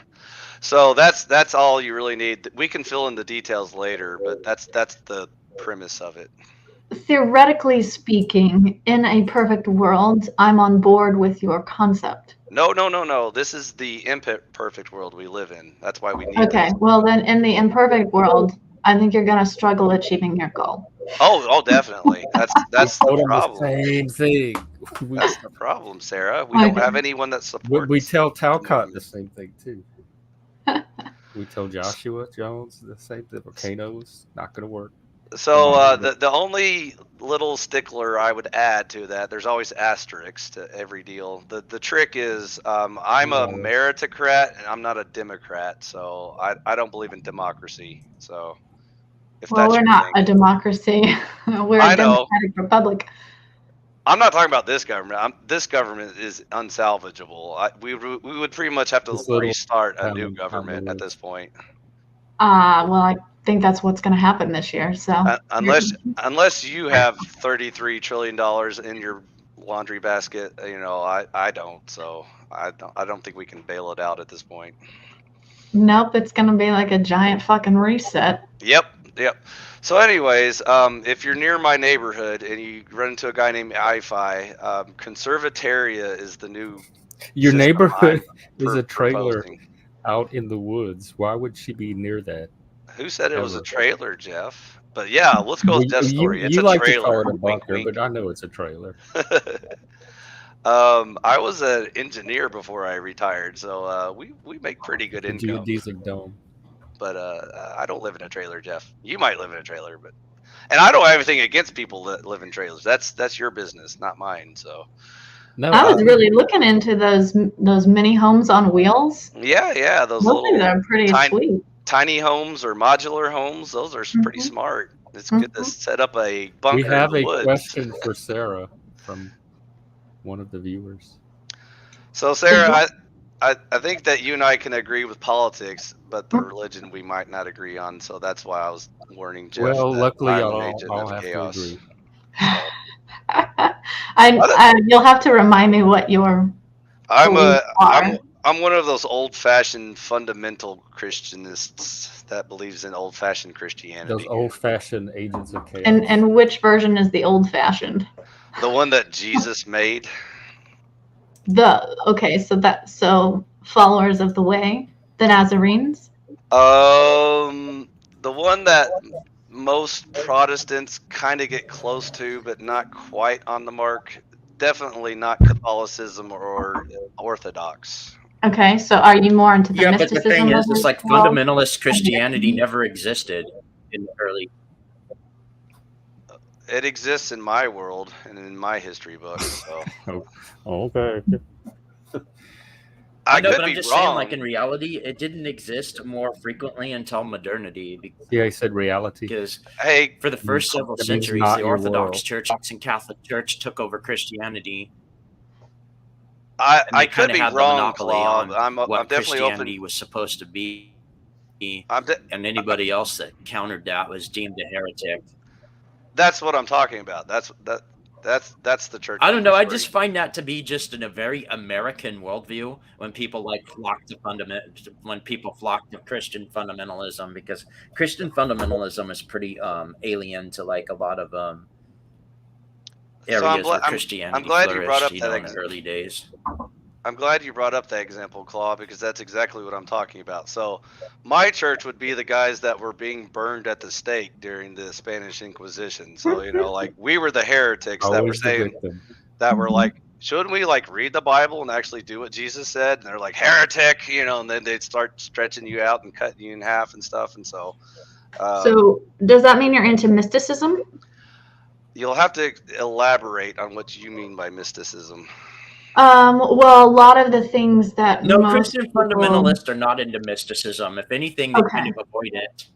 So that's all you really need. We can fill in the details later, but that's the premise of it. Theoretically speaking, in a perfect world, I'm on board with your concept. No. This is the imperfect world we live in. That's why we need Okay, well then in the imperfect world, I think you're going to struggle achieving your goal. Oh, definitely. That's the problem. The same thing. That's the problem, Sarah. We don't have anyone that supports. We tell Talcott the same thing too. We tell Joshua Jones the same thing. Volcanoes not going to work. So the only little stickler I would add to that, there's always asterisks to every deal. The trick is I'm a meritocrat and I'm not a Democrat, so I don't believe in democracy. So we're not a democracy. We're a democratic republic. I'm not talking about this government. This government is unsalvageable. We would pretty much have to restart a new government at this point. Well, I think that's what's going to happen this year. So unless you have $33 trillion in your laundry basket, I don't. So I don't think we can bail it out at this point. Nope, it's going to be like a giant fucking reset. Yep. So anyways, if you're near my neighborhood and you run into a guy named iPhi, conservataria is the new. Your neighborhood is a trailer out in the woods. Why would she be near that? Who said it was a trailer, Jeff? But yeah, let's go with Jeff's story. It's a like trailer. To call it a bunker, but I know it's a trailer. I was an engineer before I retired, so we make pretty good income. Geodesic dome. But I don't live in a trailer, Jeff. You might live in a trailer, and I don't have anything against people that live in trailers. That's your business, not mine. So. No, I was really looking into those mini homes on wheels. Yeah, those little are pretty sweet. Tiny homes or modular homes. Those are pretty smart. It's good to set up a bunker. We have in the a woods. question for Sarah from one of the viewers. So Sarah, I think that you and I can agree with politics, but the religion we might not agree on. So that's why I was warning Jeff. Well, luckily I'll have chaos. to agree. You'll have to remind me what your. I'm one of those old-fashioned fundamental Christianists that believes in old-fashioned Christianity. Those old-fashioned agents of chaos. And which version is the old-fashioned? The one that Jesus made. So followers of the way, the Nazarenes. The one that most Protestants kind of get close to, but not quite on the mark. Definitely not Catholicism or Orthodox. Okay, so are you more into the mysticism? But the thing is, it's like fundamentalist Christianity never existed in the early. It exists in my world and in my history books. So. Okay. I know, could but I'm be just wrong. saying, like in reality, it didn't exist more frequently until modernity. Yeah, he said reality. Because Hey, for the first several That means centuries, not the your Orthodox world. Church and Catholic Church took over Christianity. I And they could kind of be had the wrong, monopoly Klah. on I'm what definitely Christianity open. was supposed to be. I'm And anybody else that countered that was deemed a heretic. That's what I'm talking about. That's the church. I don't know. I history. just find that to be just in a very American worldview when people like flock to Christian fundamentalism, because Christian fundamentalism is pretty alien to like a lot of areas where Christianity I'm glad you brought flourished, up that in the early days. I'm glad you brought up that example, Klah, because that's exactly what I'm talking about. So, my church would be the guys that were being burned at the stake during the Spanish Inquisition. So, like we were the heretics that were saying that were like, shouldn't we like read the Bible and actually do what Jesus said? And they're like, heretic, and then they'd start stretching you out and cutting you in half and stuff. And so, so does that mean you're into mysticism? You'll have to elaborate on what you mean by mysticism. Well, a lot of the things that Christian fundamentalists are not into mysticism. If anything, they kind of avoid it.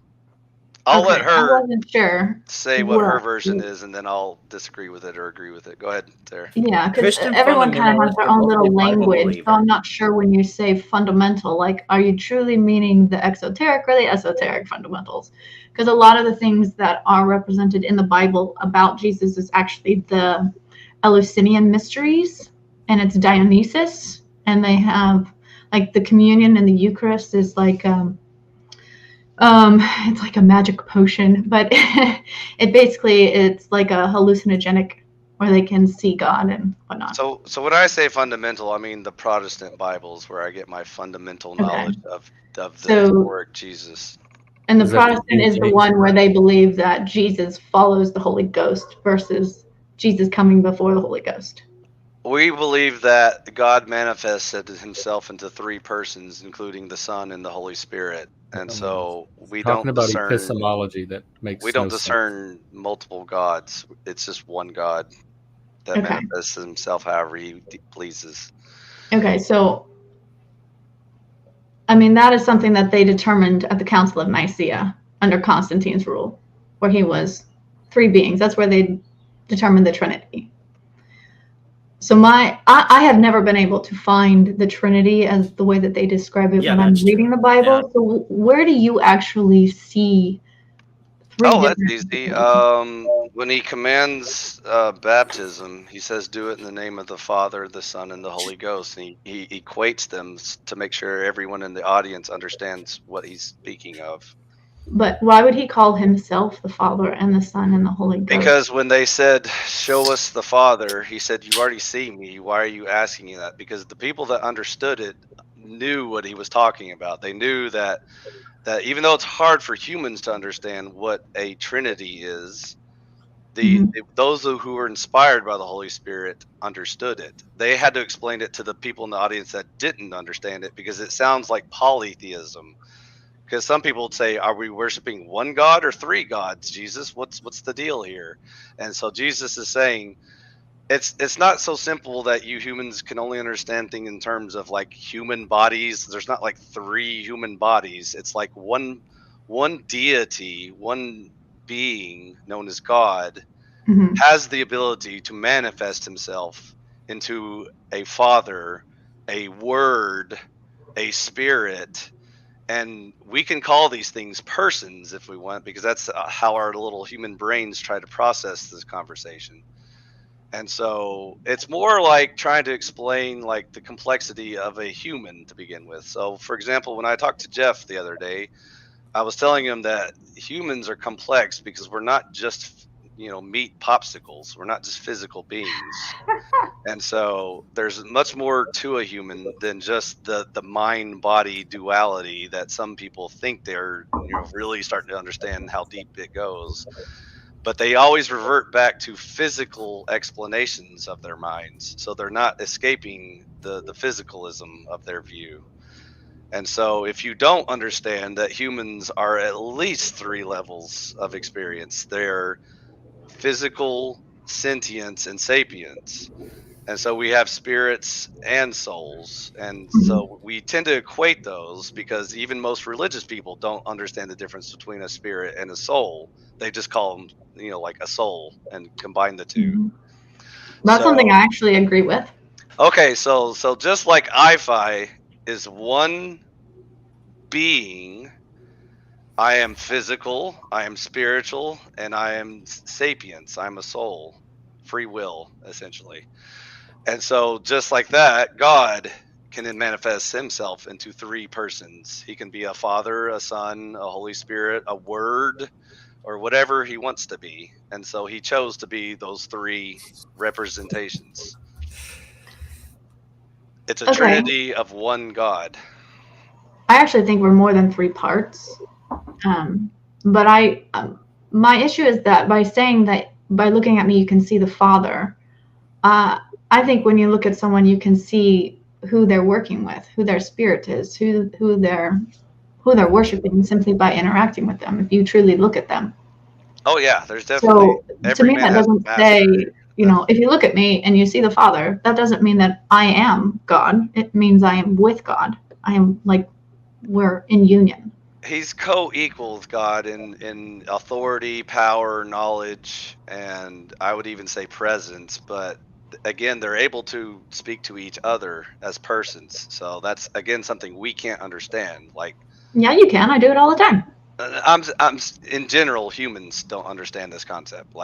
I'll let her I wasn't sure say what her version is, and then I'll disagree with it or agree with it. Go ahead, Sarah. Yeah, because everyone kind of has their own little language. So I'm not sure when you say fundamental, like, are you truly meaning the exoteric or the esoteric fundamentals? Because a lot of the things that are represented in the Bible about Jesus is actually the Eleusinian mysteries, and it's Dionysus, and they have like the communion and the Eucharist is like it's like a magic potion, but it's like a hallucinogenic where they can see God and whatnot. So when I say fundamental, I mean the Protestant Bibles, where I get my fundamental knowledge of the historic Jesus. And the Protestant is the one where they believe that Jesus follows the Holy Ghost versus Jesus coming before the Holy Ghost. We believe that God manifested himself into three persons, including the Son and the Holy Spirit. And so we don't discern epistemology that makes we don't discern multiple gods. It's just one God that manifests himself however he pleases. Okay, so I mean that is something that they determined at the Council of Nicaea under Constantine's rule, where he was three beings. That's where they determined the Trinity. So I have never been able to find the Trinity as the way that they describe it when I'm reading the Bible. Yeah. So where do you actually see three different? That's easy. When he commands baptism, he says, do it in the name of the Father, the Son, and the Holy Ghost. And he equates them to make sure everyone in the audience understands what he's speaking of. But why would he call himself the Father and the Son and the Holy Ghost? Because when they said, show us the Father, he said, you already see me. Why are you asking me that? Because the people that understood it knew what he was talking about. They knew that even though it's hard for humans to understand what a Trinity is, those who were inspired by the Holy Spirit understood it. They had to explain it to the people in the audience that didn't understand it, because it sounds like polytheism. Because some people would say, are we worshiping one God or three gods, Jesus? What's the deal here? And so Jesus is saying, it's not so simple that you humans can only understand things in terms of like human bodies. There's not like three human bodies. It's like one deity, one being known as God has the ability to manifest himself into a Father, a Word, a Spirit. And we can call these things persons if we want, because that's how our little human brains try to process this conversation. And so it's more like trying to explain like the complexity of a human to begin with. So, for example, when I talked to Jeff the other day, I was telling him that humans are complex because we're not just, meat popsicles. We're not just physical beings. And so there's much more to a human than just the mind-body duality that some people think they're really starting to understand how deep it goes. But they always revert back to physical explanations of their minds. So they're not escaping the physicalism of their view. And so if you don't understand that humans are at least three levels of experience, they're physical sentience and sapience. And so we have spirits and souls. And so we tend to equate those because even most religious people don't understand the difference between a spirit and a soul. They just call them, like a soul and combine the two. That's something I actually agree with. Okay, so just like iPhi is one being, I am physical, I am spiritual, and I am sapience. I'm a soul, free will, essentially. And so just like that, God can then manifest himself into three persons. He can be a father, a son, a Holy Spirit, a word, or whatever he wants to be. And so he chose to be those three representations. It's a trinity of one God. I actually think we're more than three parts. But my issue is that by saying that, by looking at me, you can see the Father. I think when you look at someone, you can see who they're working with, who their spirit is, who they're worshiping simply by interacting with them. If you truly look at them. Oh yeah, there's definitely. So to me, that doesn't say, if you look at me and you see the Father, that doesn't mean that I am God. It means I am with God. I am we're in union. He's co-equal with God in authority, power, knowledge, and I would even say presence. But again, they're able to speak to each other as persons. So that's again something we can't understand. Yeah, you can. I do it all the time. I'm in general, humans don't understand this concept.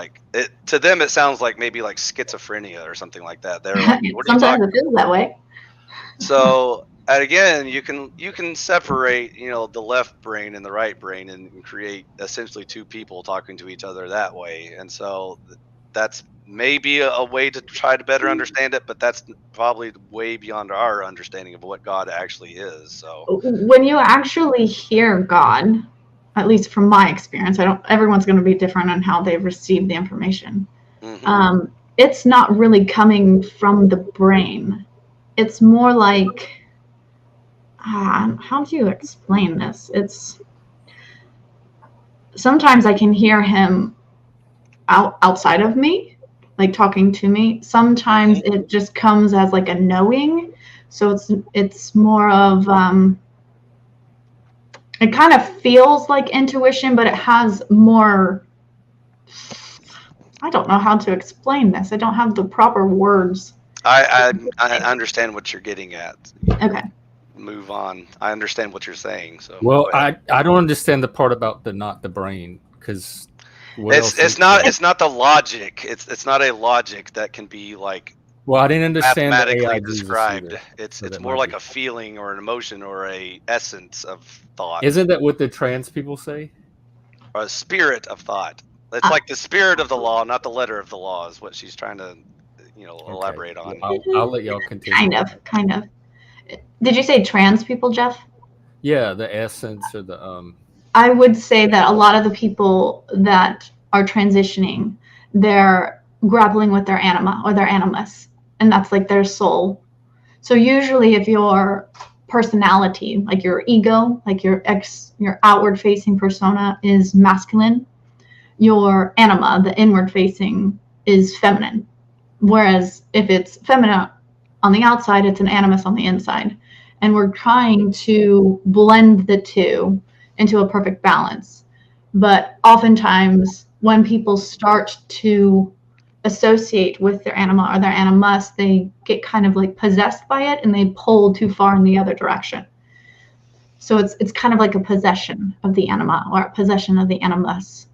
To them, it sounds like maybe like schizophrenia or something like that. They're like, what are you talking Sometimes it feels that way. So, and again, you can separate, the left brain and the right brain and create essentially two people talking to each other that way. And so that's maybe a way to try to better understand it, but that's probably way beyond our understanding of what God actually is. So when you actually hear God, at least from my experience, everyone's going to be different on how they receive the information. It's not really coming from the brain. It's more like, how do you explain this? It's sometimes I can hear him outside of me, talking to me. Sometimes it just comes as a knowing. So it's more of, it kind of feels like intuition, but it has more, I don't know how to explain this. I don't have the proper words. I understand what you're getting at. Okay. Move on. I understand what you're saying. So well, I don't understand the part about not the brain, because it's not the logic. It's not a logic that can be well, I didn't understand mathematically described. It's more like a feeling or an emotion or a essence of thought. Isn't that what the trans people say? Or a spirit of thought. It's like the spirit of the law, not the letter of the law, is what she's trying to elaborate on. I'll let y'all continue. Kind of. Did you say trans people, Jeff? Yeah, the essence or the I would say that a lot of the people that are transitioning, they're grappling with their anima or their animus, and that's their soul. So usually if your personality, your ego, your outward facing persona is masculine, your anima, the inward facing, is feminine. Whereas if it's feminine on the outside, it's an animus on the inside. And we're trying to blend the two into a perfect balance. But oftentimes when people start to associate with their anima or their animus, they get kind of possessed by it and they pull too far in the other direction. So it's kind of like a possession of the anima or a possession of the animus.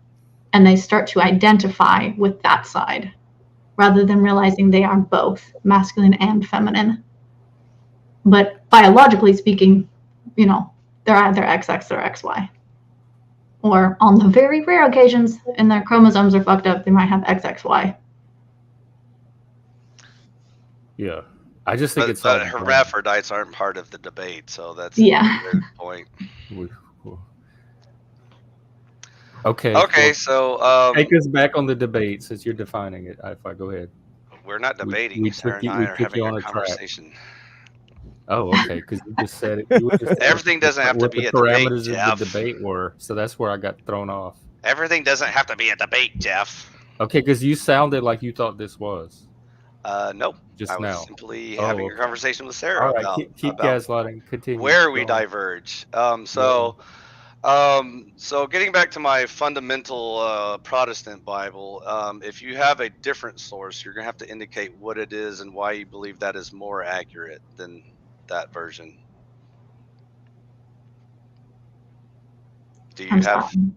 And they start to identify with that side rather than realizing they are both masculine and feminine. But biologically speaking, they're either XX or XY. Or on the very rare occasions, and their chromosomes are fucked up, they might have XXY. Yeah. I just think but hermaphrodites aren't part of the debate, so that's a good point. Okay. Okay, so take us back on the debate since you're defining it. iPhi, go ahead. We're not debating. Sarah and I are having a conversation. Oh, okay. Because you just said it. Everything doesn't have to be a debate, Jeff. The debate were, so that's where I got thrown off. Everything doesn't have to be a debate, Jeff. Okay, because you sounded like you thought this was. Nope. Just I was now. simply Oh, having a okay. conversation with Sarah All right, about keep gaslighting. Continue. where we Go on. diverge. So getting back to my fundamental Protestant Bible, if you have a different source, you're gonna have to indicate what it is and why you believe that is more accurate than that version. Do you have a Can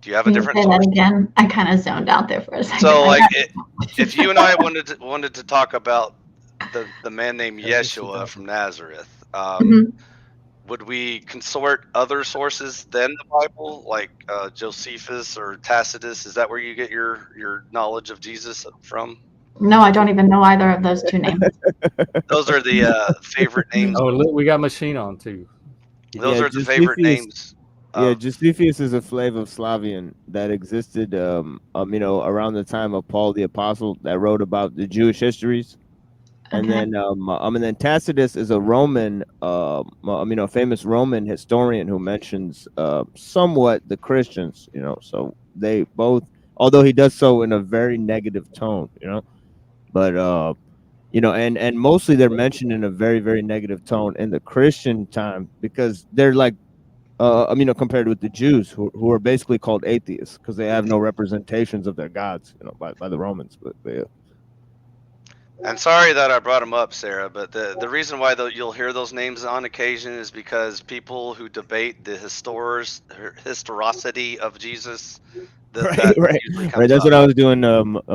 you different say source? that again? I kind of zoned out there for a second. So like if you and I wanted to talk about the man named Yeshua from Nazareth, Mhm. would we consort other sources than the Bible, like Josephus or Tacitus? Is that where you get your knowledge of Jesus from? No, I don't even know either of those two names. Those are the favorite names. Oh, look, we got Machine on too. Those are the favorite names. Josephus is a Slavoslavian that existed, around the time of Paul the Apostle, that wrote about the Jewish histories. And Okay. then Tacitus is a Roman, famous Roman historian who mentions somewhat the Christians. So they both, although he does so in a very negative tone. But and mostly they're mentioned in a very, very negative tone in the Christian time, because they're like, compared with the Jews, who are basically called atheists because they have no representations of their gods, by the Romans. But yeah. And sorry that I brought them up, Sarah, but the reason why you'll hear those names on occasion is because people who debate the historicity of Jesus, Right. That's what I was doing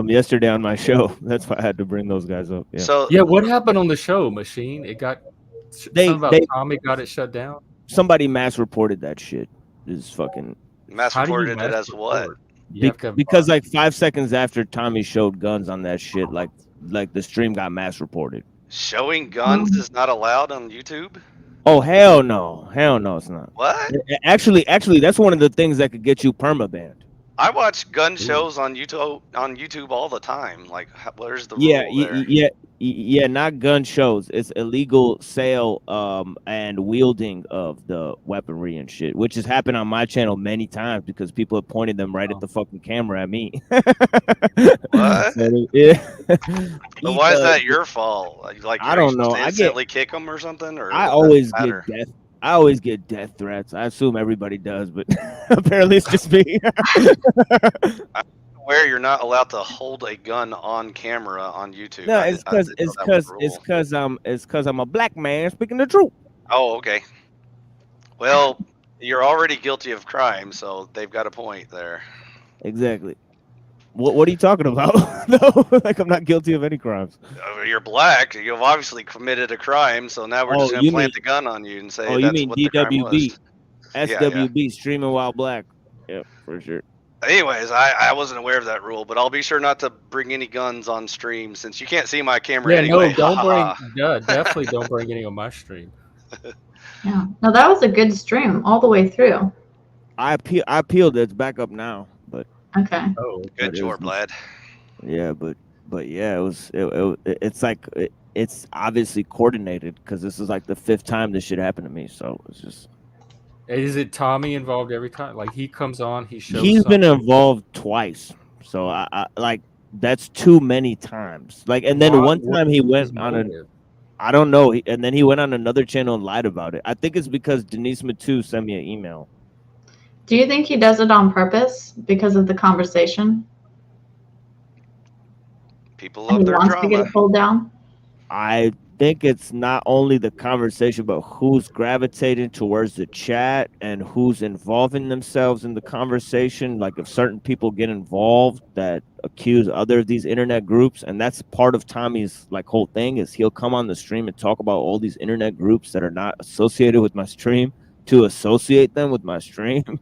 yesterday on my show. That's why I had to bring those guys up. Yeah. So yeah, what happened on the show, Machine? It got something about Tommy got it shut down. Somebody mass reported that shit. Is fucking mass reported it as what? Because like 5 seconds after Tommy showed guns on that shit, like the stream got mass reported. Showing guns is not allowed on YouTube? Oh hell no, it's not. What? Actually, that's one of the things that could get you permabanned. I watch gun shows on YouTube all the time. Like, where's the rule there? Yeah, not gun shows. It's illegal sale and wielding of the weaponry and shit, which has happened on my channel many times because people have pointed them right at the fucking camera at me. What? But why is that your fault? Like, I don't know. I instantly kick them or something, or I always get death. I always get death threats. I assume everybody does, but apparently it's just me. Where you're not allowed to hold a gun on camera on YouTube. No, it's because I'm a black man speaking the truth. Oh, okay. Well, you're already guilty of crime, so they've got a point there. Exactly. What are you talking about? No, like I'm not guilty of any crimes. You're black. You've obviously committed a crime, so now we're just gonna plant the gun on you and say that's what the crime was. SWB, streaming while black. Yeah, for sure. Anyways, I wasn't aware of that rule, but I'll be sure not to bring any guns on stream since you can't see my camera anyway. No, definitely don't bring any on my stream. Yeah, no, that was a good stream all the way through. I appealed. It's back up now, but okay. Oh, good job, lad. Yeah, but yeah, it's like it's obviously coordinated because this is like the 5th time this shit happened to me, so it's just. Is it Tommy involved every time? Like he comes on, he shows. He's been involved twice, so I like that's too many times. Like, and then one time he went on I don't know, and then he went on another channel and lied about it. I think it's because Denise Matu sent me an email. Do you think he does it on purpose because of the conversation? People love their drama. To get it pulled down? I think it's not only the conversation, but who's gravitating towards the chat and who's involving themselves in the conversation. Like if certain people get involved that accuse other of these internet groups, and that's part of Tommy's like whole thing is he'll come on the stream and talk about all these internet groups that are not associated with my stream to associate them with my stream.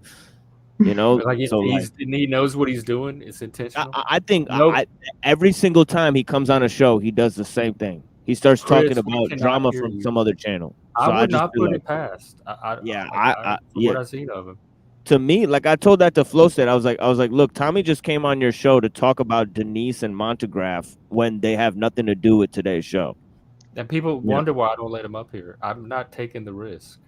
Like he knows what he's doing. It's intentional. I think every single time he comes on a show, he does the same thing. He starts talking about drama from some other channel. So I would not put it past. What I've seen of him. To me, like I told that to Flowset, I was like, look, Tommy just came on your show to talk about Denise and Montegraph when they have nothing to do with today's show. And people wonder why I don't let him up here. I'm not taking the risk.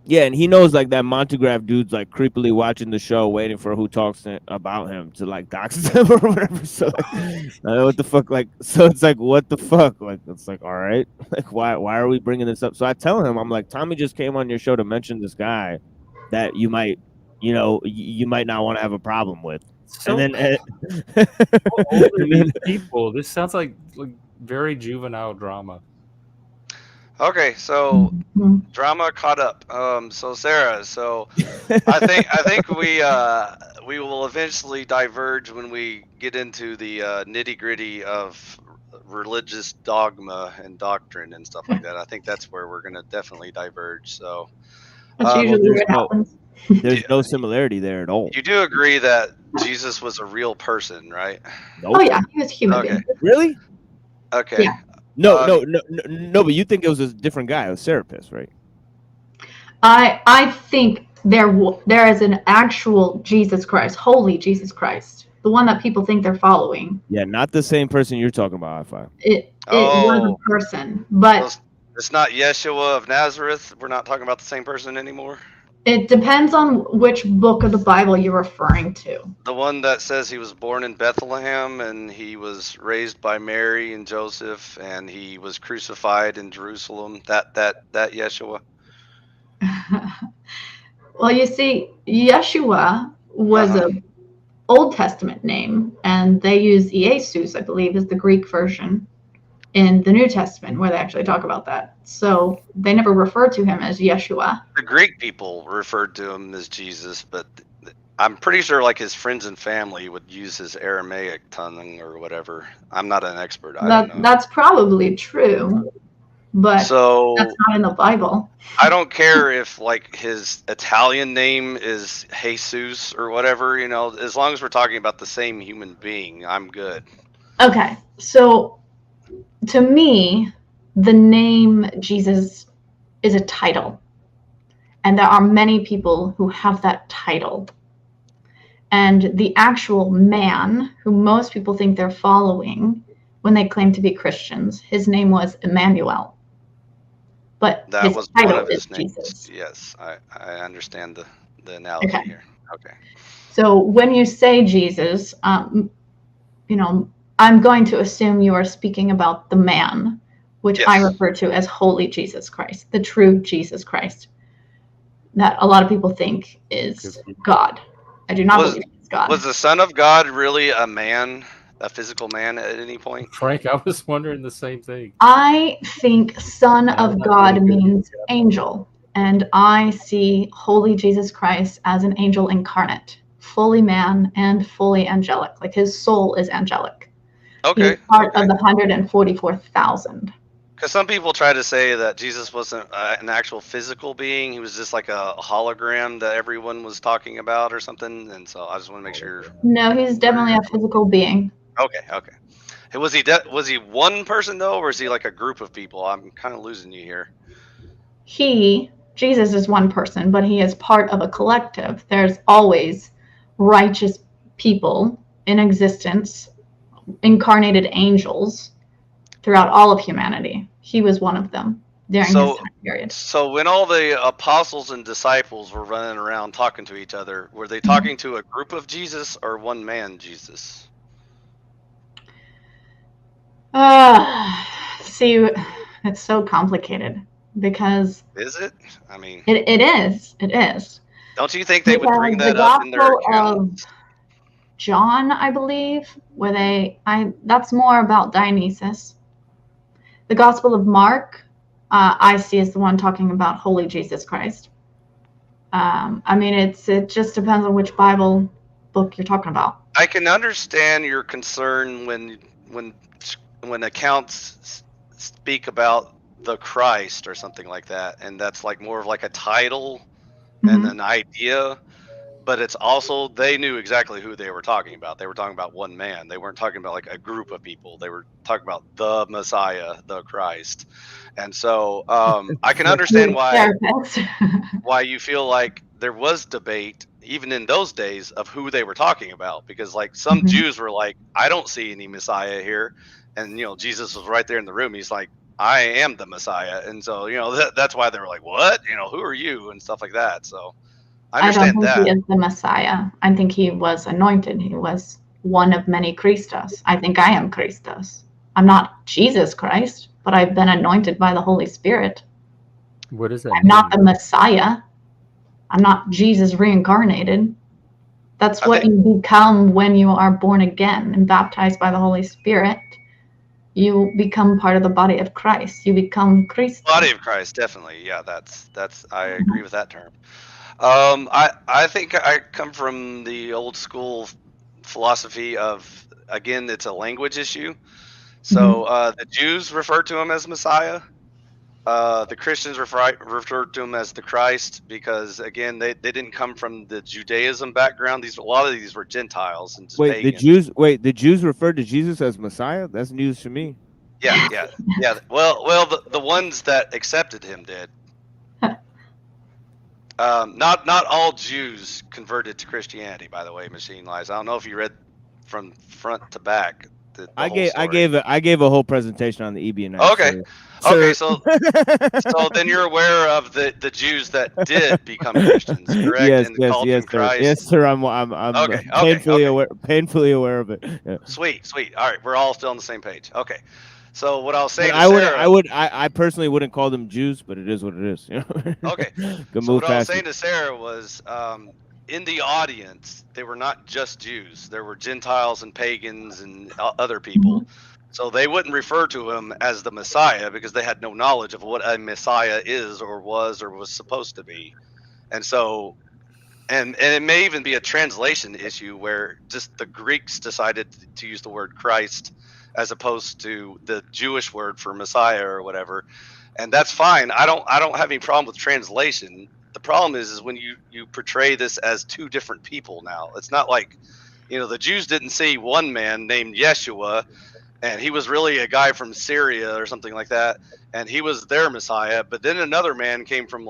Yeah, and he knows like that Montegraph dude's like creepily watching the show, waiting for who talks about him to like dox him or whatever. So like, what the fuck? Like, so it's like, what the fuck? Like, it's like, all right, like, why are we bringing this up? So I tell him, I'm like, Tommy just came on your show to mention this guy that you might, you might not want to have a problem with. So, and then, how old are and then these people? This sounds like very juvenile drama. Okay, so drama caught up. So Sarah, so I think we will eventually diverge when we get into the nitty gritty of religious dogma and doctrine and stuff like that. I think that's where we're gonna definitely diverge. So That's well, usually what happens. there's no similarity there at all. you do agree that Jesus was a real person, right? Nope. Oh yeah, he was human. Okay. Being. Really? Okay. Yeah. No, but you think it was a different guy, a Serapis, right? I think there is an actual Jesus Christ, holy Jesus Christ, the one that people think they're following. Yeah, not the same person you're talking about, iPhi. It was a person, but it's not Yeshua of Nazareth. We're not talking about the same person anymore. it depends on which book of the Bible you're referring to. The one that says he was born in Bethlehem and he was raised by Mary and Joseph and he was crucified in Jerusalem. That Yeshua. Well, you see, Yeshua was a Old Testament name, and they use Jesus, I believe, is the Greek version in the New Testament where they actually talk about that. So they never refer to him as Yeshua. The Greek people referred to him as Jesus, but I'm pretty sure like his friends and family would use his Aramaic tongue or whatever. I'm not an expert. I don't know. That's probably true, but so that's not in the Bible. I don't care if like his Italian name is Jesus or whatever, as long as we're talking about the same human being, I'm good. Okay, so to me, the name Jesus is a title. And there are many people who have that title. And the actual man, who most people think they're following when they claim to be Christians, his name was Emmanuel. But that his was title one of his is names. Jesus. Yes, I understand the analogy here. Okay. So when you say Jesus, I'm going to assume you are speaking about the man, which I refer to as holy Jesus Christ, the true Jesus Christ, that a lot of people think is God. I do not believe it's God. Was the Son of God really a man, a physical man at any point? Frank, I was wondering the same thing. I think Son of God means angel, and I see holy Jesus Christ as an angel incarnate, fully man and fully angelic. Like his soul is angelic. Okay. He's part of the 144,000. Because some people try to say that Jesus wasn't an actual physical being. He was just like a hologram that everyone was talking about or something. And so I just want to make sure. No, he's definitely a physical being. Okay. Was he one person though, or is he like a group of people? I'm kind of losing you here. Jesus is one person, but he is part of a collective. There's always righteous people in existence, incarnated angels throughout all of humanity. He was one of them during his time period. So when all the apostles and disciples were running around talking to each other, were they talking to a group of Jesus or one man Jesus? See, it's so complicated because... Is it? I mean... It is. Don't you think they would bring that up in their accounts? John, I believe, that's more about Dionysus. The Gospel of Mark, I see as the one talking about holy Jesus Christ. I mean, it just depends on which Bible book you're talking about. I can understand your concern when accounts speak about the Christ or something like that, and that's like more of like a title and an idea. But it's also, they knew exactly who they were talking about. They were talking about one man. They weren't talking about like a group of people. They were talking about the Messiah, the Christ. And so I can understand why you feel like there was debate, even in those days, of who they were talking about. Because like some Jews were like, I don't see any Messiah here. And, Jesus was right there in the room. He's like, I am the Messiah. And so, that's why they were like, what? Who are you? And stuff like that. So I understand don't think that. he is the Messiah. I think he was anointed. He was one of many Christos. I think I am Christos. I'm not Jesus Christ, but I've been anointed by the Holy Spirit. What does that I'm mean? not the Messiah. I'm not Jesus reincarnated. That's what you become when you are born again and baptized by the Holy Spirit. You become part of the body of Christ. You become Christ. Body of Christ, definitely. Yeah, that's I agree with that term. I think I come from the old school philosophy of, again, it's a language issue. So the Jews refer to him as Messiah. The Christians refer to him as the Christ because, again, they didn't come from the Judaism background. A lot of these were Gentiles and just pagans. The Jews referred to Jesus as Messiah. That's news to me. Yeah. Well, the ones that accepted him did. Not all Jews converted to Christianity, by the way. Machine Lies. I don't know if you read from front to back. I gave a whole presentation on the EBN. Okay, so then you're aware of the Jews that did become Christians, correct? Yes, sir. I'm painfully aware of it. Yeah. Sweet. All right, we're all still on the same page. Okay. So what I'll say to Sarah, I personally wouldn't call them Jews, but it is what it is. Okay. So what I was saying to Sarah was, in the audience, they were not just Jews. There were Gentiles and pagans and other people. So they wouldn't refer to him as the Messiah because they had no knowledge of what a Messiah is or was supposed to be. And so, and it may even be a translation issue where just the Greeks decided to use the word Christ as opposed to the Jewish word for Messiah or whatever. And that's fine. I don't have any problem with translation. The problem is when you portray this as two different people now. It's not like, the Jews didn't see one man named Yeshua and he was really a guy from Syria or something like that, and he was their Messiah. But then another man came from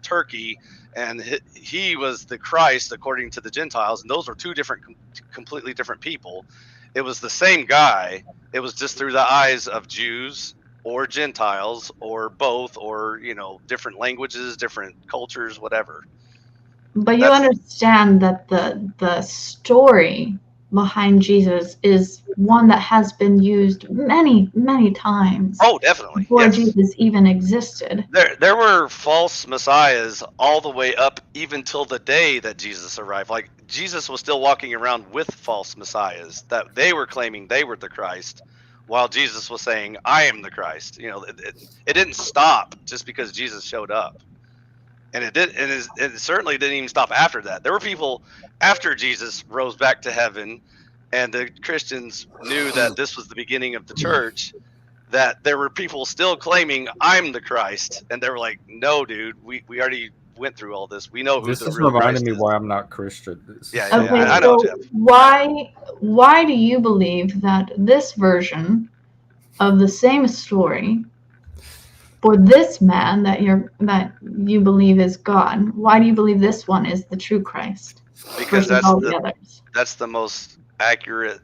Turkey, and he was the Christ according to the Gentiles, and those were two completely different people. It was the same guy. It was just through the eyes of Jews or Gentiles or both, or different languages, different cultures, whatever. But you understand that the story behind Jesus is one that has been used many, many times. Oh, definitely. Before Jesus even existed. There were false messiahs all the way up even till the day that Jesus arrived. Like, Jesus was still walking around with false messiahs that they were claiming they were the Christ, while Jesus was saying, I am the Christ. It didn't stop just because Jesus showed up. And it certainly didn't even stop after that. There were people after Jesus rose back to heaven, and the Christians knew that this was the beginning of the church, that there were people still claiming, I'm the Christ. And they were like, no, dude, we already went through all this. We know who the real Christ is. This is reminding me why I'm not Christian. I know, Jeff. Why do you believe that this version of the same story for this man that you believe is God, why do you believe this one is the true Christ? Because that's the most accurate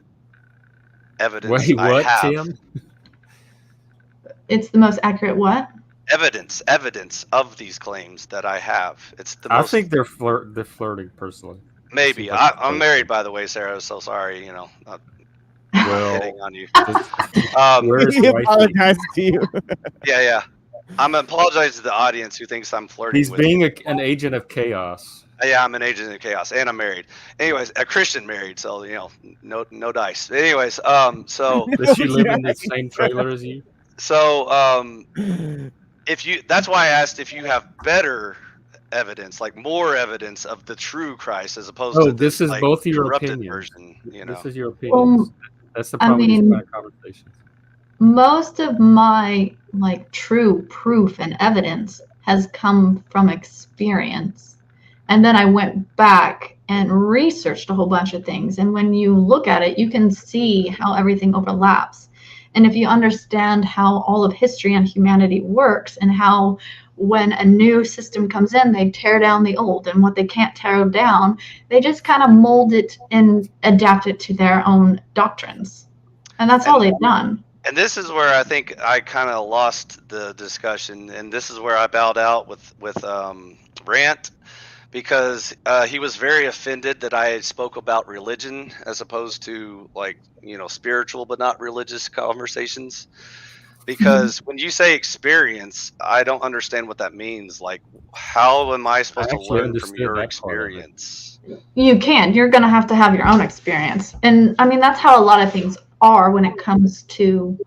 evidence I have. Tim? It's the most accurate what? Evidence of these claims that I have. It's the I think they're flirting personally. Maybe. I'm married, by the way, Sarah, so sorry, not hitting on you. We apologize to you. Yeah. I'm apologizing to the audience who thinks I'm flirting. He's being an agent of chaos. Yeah, I'm an agent of chaos, and I'm married. Anyways, a Christian married, so no dice. Anyways, so does she live in the same trailer as you? So, that's why I asked if you have better evidence, like more evidence of the true Christ, as opposed to this is both your opinions. Version. This is your opinion. That's the problem with these kind of conversations. Most of my true proof and evidence has come from experience. And then I went back and researched a whole bunch of things. And when you look at it, you can see how everything overlaps. And if you understand how all of history and humanity works, and how when a new system comes in, they tear down the old, and what they can't tear down, they just kind of mold it and adapt it to their own doctrines. And that's all they've done. And this is where I think I kind of lost the discussion, and this is where I bowed out with Rant, because he was very offended that I spoke about religion as opposed to like spiritual but not religious conversations. Because when you say experience, I don't understand what that means. Like, how am I supposed to learn from your experience? You can't. You're going to have your own experience. And I mean, that's how a lot of things are when it comes to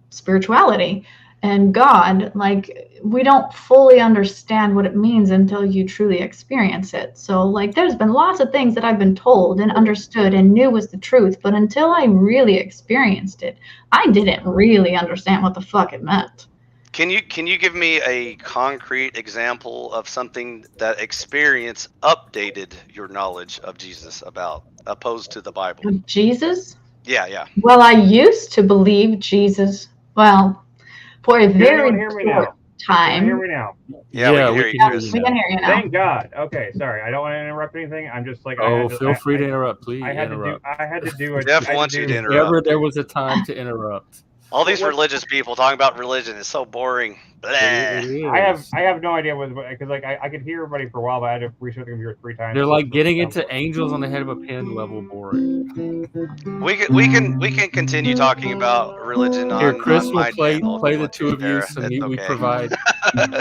spirituality and God. Like, we don't fully understand what it means until you truly experience it. So like, there's been lots of things that I've been told and understood and knew was the truth, but until I really experienced it, I didn't really understand what the fuck it meant. Can you give me a concrete example of something that experience updated your knowledge of Jesus about, opposed to the Bible? Jesus? Yeah. Well, I used to believe Jesus, well, for a very short time. Can you hear me now? Yeah, we can hear you. We can hear you now. Thank God. Okay, sorry. I don't want to interrupt anything. I'm just like, feel free to interrupt, please. I had to do. Jeff wants you to interrupt. Whenever there was a time to interrupt. All these religious people talking about religion is so boring. I have no idea because like I could hear everybody for a while, but I had to research them here 3 times. They're like getting into angels on the head of a pin level boring. We can continue talking about religion Here, on Chris on will my play channel. the two of you. Sarah. Some It's we okay. provide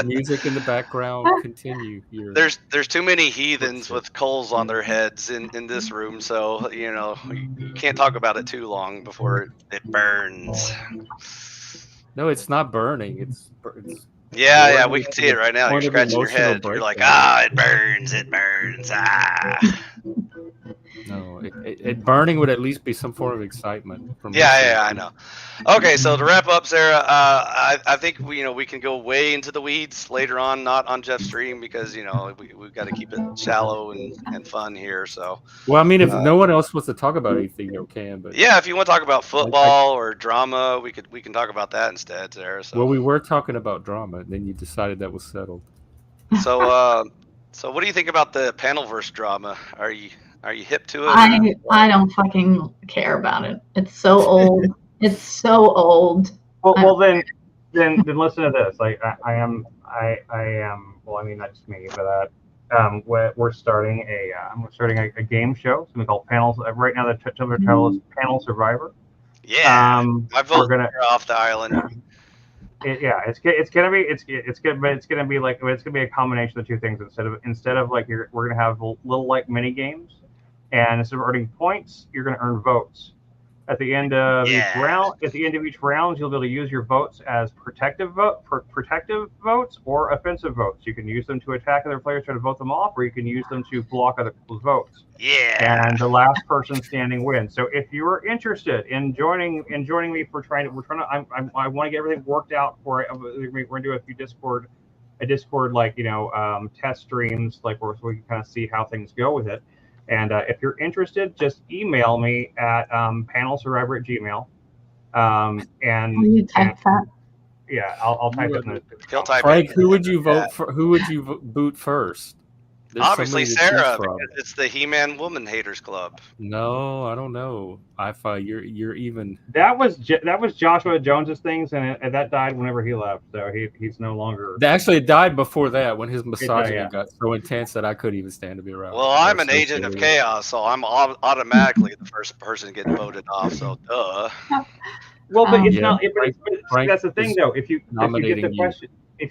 music in the background. Continue here. There's too many heathens with coals on their heads in this room, so you can't talk about it too long before it burns. No, it's not burning. It's yeah, we can see it right now. You're scratching your head. You're like, it burns. No, it burning would at least be some form of excitement. Yeah, I know. Okay, so to wrap up, Sarah, I think we can go way into the weeds later on, not on Jeff's stream, because we've got to keep it shallow and fun here. So, well, I mean, if no one else wants to talk about anything, you can. But yeah, if you want to talk about football or drama, we can talk about that instead, Sarah. So. Well, we were talking about drama, and then you decided that was settled. So, so what do you think about the Panelverse drama? Are you hip to it? I don't fucking care about it. It's so old. It's so old. Well, then listen to this. Like I am. Well, I mean, not just me, but we're starting a game show. Something called Panels. Right now, the title is Panel Survivor. Yeah. My vote off the island. It's gonna be a combination of two things. Instead of like we're gonna have little like mini games, and instead of earning points, you're gonna earn votes. At the end of each round, you'll be able to use your votes as protective votes or offensive votes. You can use them to attack other players, try to vote them off, or you can use them to block other people's votes. Yeah. And the last person standing wins. So if you are interested in joining me I want to get everything worked out for it. We're going to do a few Discord like test streams so we can kind of see how things go with it. And if you're interested, just email me at panelsurvivor@gmail. Will you type that? Yeah, I'll type it. He'll type Frank, it. who would you vote for? Who would you boot first? There's Obviously so many to Sarah, choose from. because it's the He-Man Woman Haters Club. No, I don't know. iPhi, you're even. That was Joshua Jones's things, and that died whenever he left. So he's no longer. Actually, it died before that when his misogyny got so intense that I couldn't even stand to be around. Well, I'm an agent of chaos, so I'm automatically the first person getting voted off. So duh. Well, but it's Yeah, not. Frank That's the thing, though. If you get the question, I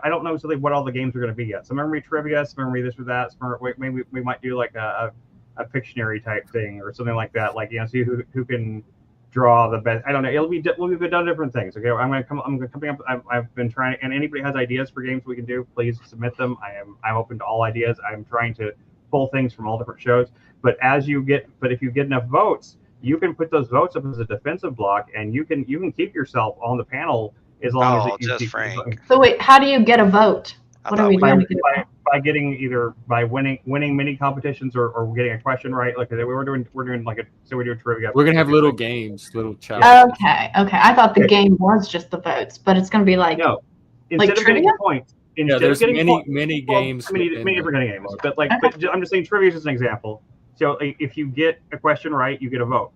don't know exactly what all the games are going to be yet. Some are going to be trivia, some are going to be this or that. Maybe we might do like a Pictionary type thing or something like that. Like see who can draw the best. I don't know. We'll be done different things. Okay, I'm coming up. I've been trying, and anybody has ideas for games we can do, please submit them. I'm open to all ideas. I'm trying to pull things from all different shows. But if you get enough votes, you can put those votes up as a defensive block, and you can keep yourself on the panel as long as you keep Frank. So wait, how do you get a vote? What are we doing to get a vote? By getting either by winning mini competitions or getting a question right. Like we're doing like we do a trivia. We're gonna have little games, little challenges. Okay. I thought the game was just the votes, but it's gonna be like instead of getting points. There's many games. Many different games, but I'm just saying trivia is just an example. So if you get a question right, you get a vote.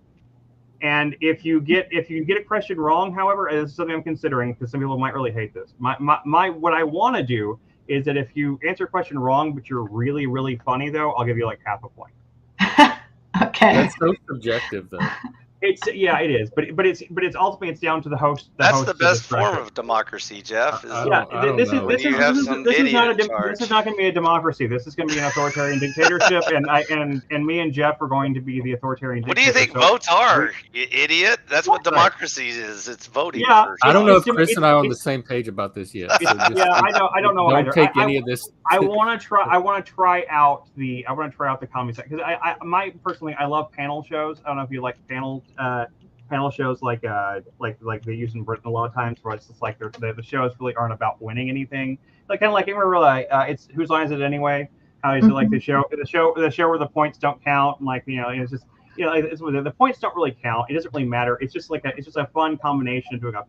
And if you get a question wrong, however, this is something I'm considering because some people might really hate this. My what I want to do is that if you answer a question wrong, but you're really, really funny though, I'll give you like half a point. Okay. That's so subjective, though. It is, but it's ultimately it's down to the host. That's the best form of democracy, Jeff. This is not going to be a democracy. This is going to be an authoritarian dictatorship, and me and Jeff are going to be the authoritarian. What do you think votes are, you idiot? That's what democracy is. It's voting. Yeah, I don't know if Chris and I are on the same page about this yet. So I don't know. Don't take any of this. I want to try out the comedy side because I love panel shows. I don't know if you like panel shows like they use in Britain a lot of times, where it's just like the shows really aren't about winning anything. Like kind of like it's whose line is it anyway? How is it like the show where the points don't count, and like it's just the points don't really count. It doesn't really matter. It's just a fun combination of doing a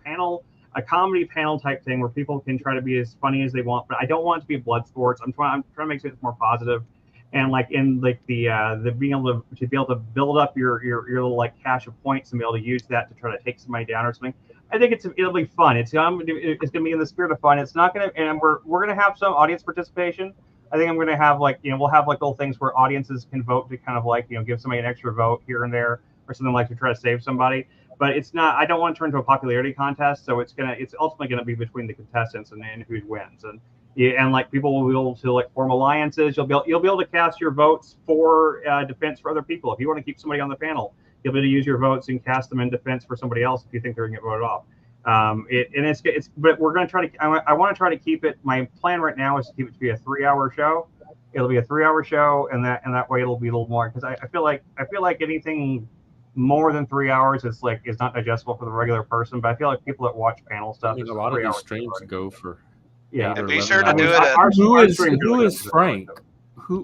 comedy panel type thing where people can try to be as funny as they want, but I don't want it to be blood sports. I'm trying to make it more positive. And like in like the being able to build up your little like cache of points and be able to use that to try to take somebody down or something. I think it'll be fun. It's gonna be in the spirit of fun. It's not gonna, and we're gonna have some audience participation. I think I'm gonna have we'll have like little things where audiences can vote to kind of like give somebody an extra vote here and there or something, like to try to save somebody. But it's not. I don't want to turn into a popularity contest. So it's ultimately gonna be between the contestants and who wins. And like people will be able to like form alliances. You'll be able to cast your votes for defense for other people. If you want to keep somebody on the panel, you'll be able to use your votes and cast them in defense for somebody else if you think they're going to get voted off. But we're going to try to. I want to try to keep it. My plan right now is to keep it to be a 3-hour show. It'll be a 3-hour show, and that way it'll be a little more, because I feel like anything more than 3 hours is not digestible for the regular person. But I feel like people that watch panel stuff, a lot of these streams go for. Yeah, and be sure to do it. Who is Frank?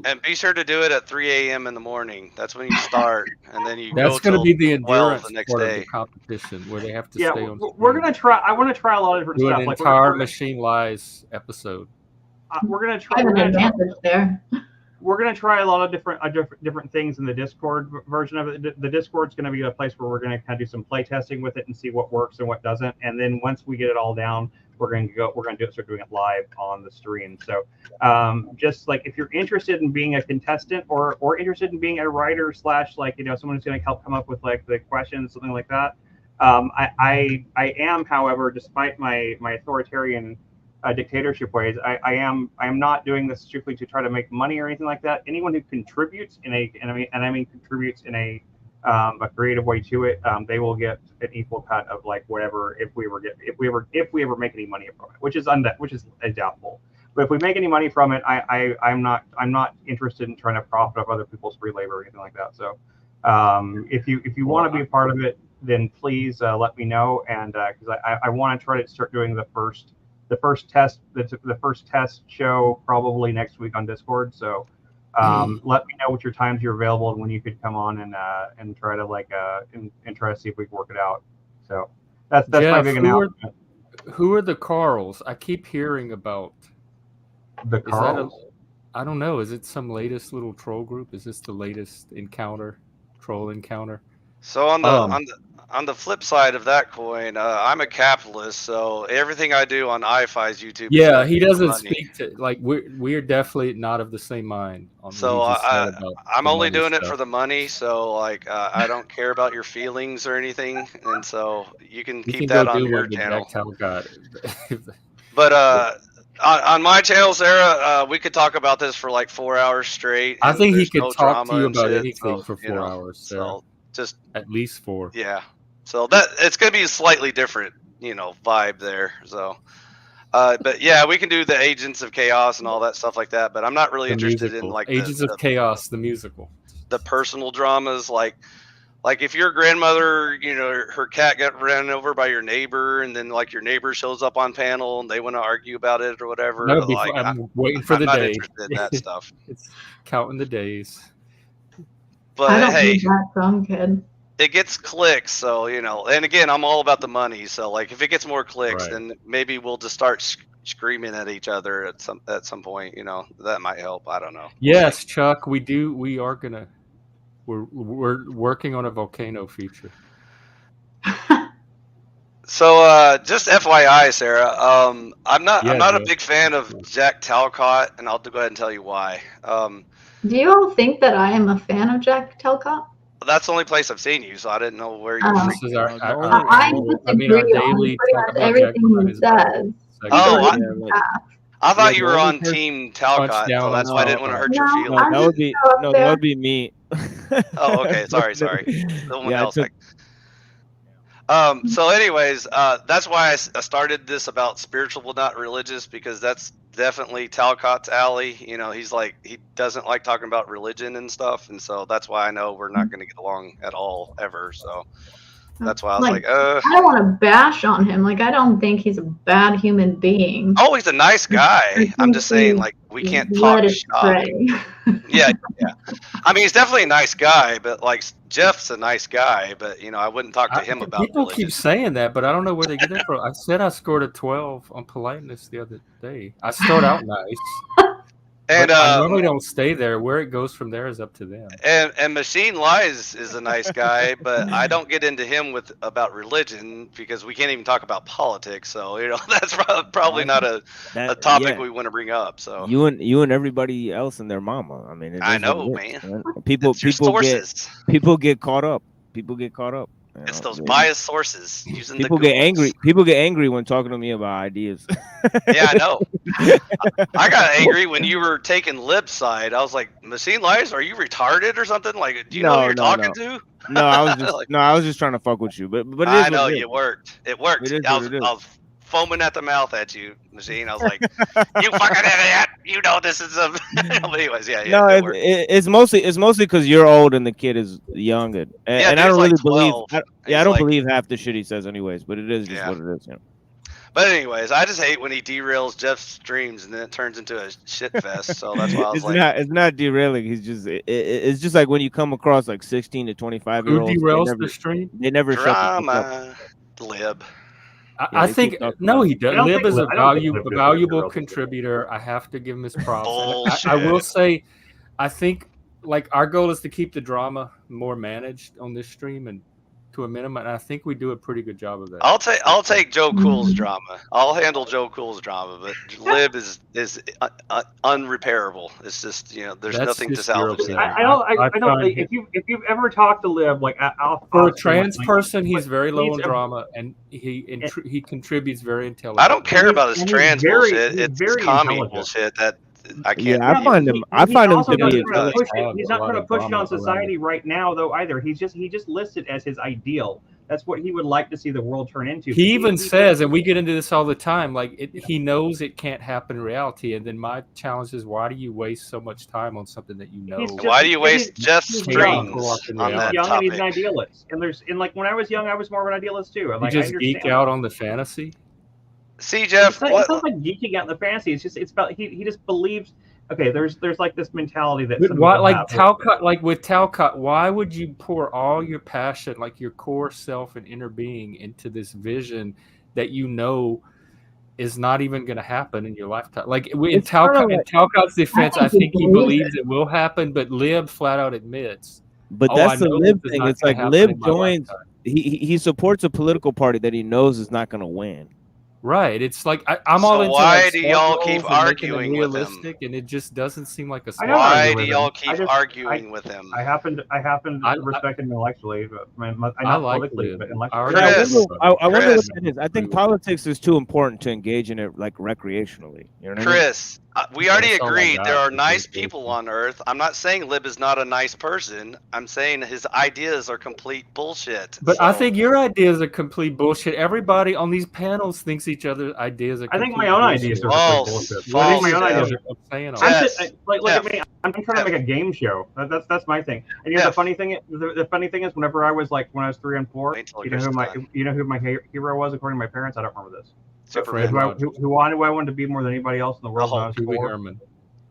And be sure to do it at 3 a.m. in the morning. That's when you start, and then you. That's going to be the endurance the next part day. Of the competition, where they have to stay on. We're going to try. I want to try a lot of different do stuff. An entire Machine Lies episode. We're going to try. We're going to try a lot of different things in the Discord version of it. The Discord's going to be a place where we're going to kind of do some play testing with it and see what works and what doesn't. And then once we get it all down, we're going to start doing it live on the stream. So just like if you're interested in being a contestant or interested in being a writer / someone who's going to help come up with like the questions, something like that. I am, however, despite my authoritarian dictatorship ways, I am not doing this strictly to try to make money or anything like that. Anyone who contributes contributes in a creative way to it, they will get an equal cut of like whatever, if we ever make any money from it, which is doubtful. But if we make any money from it, I'm not interested in trying to profit off other people's free labor or anything like that. So if you want to be a part of it, then please let me know, and because I want to try to start doing the first test show probably next week on Discord. So let me know what your times you're available and when you could come on and try to and try to see if we can work it out. So that's Jeff, my big announcement. Who are the Carls? I keep hearing about the Carls. I don't know. Is it some latest little troll group? Is this the latest troll encounter? So on the flip side of that coin, I'm a capitalist, so everything I do on iPhi's YouTube. Yeah, he doesn't speak to we're definitely not of the same mind. So I'm only doing it for the money. So I don't care about your feelings or anything, and so you can keep that on your channel. But on my channel, Sarah, we could talk about this for like 4 hours straight. I think he could talk to you about anything for 4 hours. So just at least 4. Yeah. So that it's going to be a slightly different, vibe there. So, but yeah, we can do the Agents of Chaos and all that stuff like that. But I'm not really interested in like Agents of Chaos, the musical, the personal dramas. Like if your grandmother, her cat got ran over by your neighbor, and then like your neighbor shows up on panel and they want to argue about it or whatever. No, I'm waiting for the day. Interested in that stuff. It's counting the days. But I don't hey, need that from kid. It gets clicks, so and again, I'm all about the money. So like, if it gets more clicks, then maybe we'll just start screaming at each other at some point. That might help. I don't know. Yes, Chuck, we're working on a volcano feature. So just FYI, Sarah, I'm not Yeah, a big fan of Jack Talcott, and I'll go ahead and tell you why. Do you all think that I am a fan of Jack Talcott? That's the only place I've seen you, so I didn't know where you. This is our I disagree our on daily pretty talk much about everything Jack he says. Oh, I thought you were on person Team Talcott, down so that's why I didn't want to hurt your No, feelings. I'm that would be just that would be me. Oh, okay. Sorry. Someone Yeah, else. So anyways, that's why I started this about spiritual but not religious, because that's definitely Talcott's alley. You know, he's like, he doesn't like talking about religion and stuff, and so that's why I know we're not going to get along at all ever. So that's why I was like, I don't want to bash on him. Like, I don't think he's a bad human being. Oh, he's a nice guy. I'm just saying, like, we can't talk shop. Yeah. I mean, he's definitely a nice guy, but like Jeff's a nice guy, but you know, I wouldn't talk to him about People religion. keep saying that, but I don't know where they get it from. I said I scored a 12 on politeness the other day. I start out nice. And I normally don't stay there. Where it goes from there is up to them. And Machine Lies is a nice guy, but I don't get into him about religion because we can't even talk about politics. So you know, that's probably not a topic we want to bring up. So you and everybody else and their mama. I mean, I know, man. People get caught up. People get caught up. It's those biased sources using people get angry. People get angry when talking to me about ideas. Yeah, I know. I got angry when you were taking Lib's side. I was like, Machine Lies, are you retarded or something? Like, do you know who you're talking to? No, I was just I was just trying to fuck with you. But I know it worked. It worked. I was foaming at the mouth at you, Machine. I was like, you fucking idiot. You know this is a but anyways, yeah. No, it's mostly because you're old and the kid is young, and I don't really believe. I don't believe half the shit he says, anyways. But it is just what it is. You know? But anyways, I just hate when he derails Jeff's streams and then it turns into a shit fest. So that's why I was it's not derailing. He's just it's just like when you come across like 16 to 25-year-olds. Who derails the stream? They never drama. Lib. I think no, he does. Lib is a valuable contributor. I have to give him his props. I will say, I think like our goal is to keep the drama more managed on this stream and to a minimum, and I think we do a pretty good job of that. I'll take Joe Cool's drama. I'll handle Joe Cool's drama, but Lib is unrepairable. It's just, you know, there's nothing to salvage there. I don't think if you've ever talked to Lib, like for a trans person, he's very low on drama, and he contributes very intelligently. I don't care about his trans bullshit. It's commie bullshit that I can't. Yeah, I find him to be. He's not trying to push it on society right now, though. Either he just lists it as his ideal. That's what he would like to see the world turn into. He even says, and we get into this all the time, like he knows it can't happen in reality. And then my challenge is, why do you waste so much time on something that you know? Why do you waste Jeff's streams on that young topic? And he's an idealist. And like when I was young, I was more of an idealist too. You just geek out on the fantasy. See, Jeff, it's not like geeking out in the fantasy. It's about he just believes. Okay, there's like this mentality that with Talcott, why would you pour all your passion, like your core self and inner being, into this vision that you know is not even going to happen in your lifetime? Like in Talcott's defense, I think he believes it will happen, but Lib flat out admits. But that's the Lib thing. It's like Lib joins. He supports a political party that he knows is not going to win. Right. It's like I'm all into. Why do y'all keep arguing with him? And it just doesn't seem like a. Why do y'all keep arguing with him? I happen to respect him intellectually, but I like politically, but intellectually. I wonder what that is. I think politics is too important to engage in it like recreationally. You know what Chris, we already agreed there are nice people on Earth. I'm not saying Lib is not a nice person. I'm saying his ideas are complete bullshit. But I think your ideas are complete bullshit. Everybody on these panels thinks each other's ideas are. I think my own ideas are complete bullshit. I think my own ideas are. Look at me. I'm trying to make a game show. That's my thing. And you know the funny thing is, whenever I was 3 and 4, you know who my hero was according to my parents. I don't remember this. Who I wanted to be more than anybody else in the world when I was 4?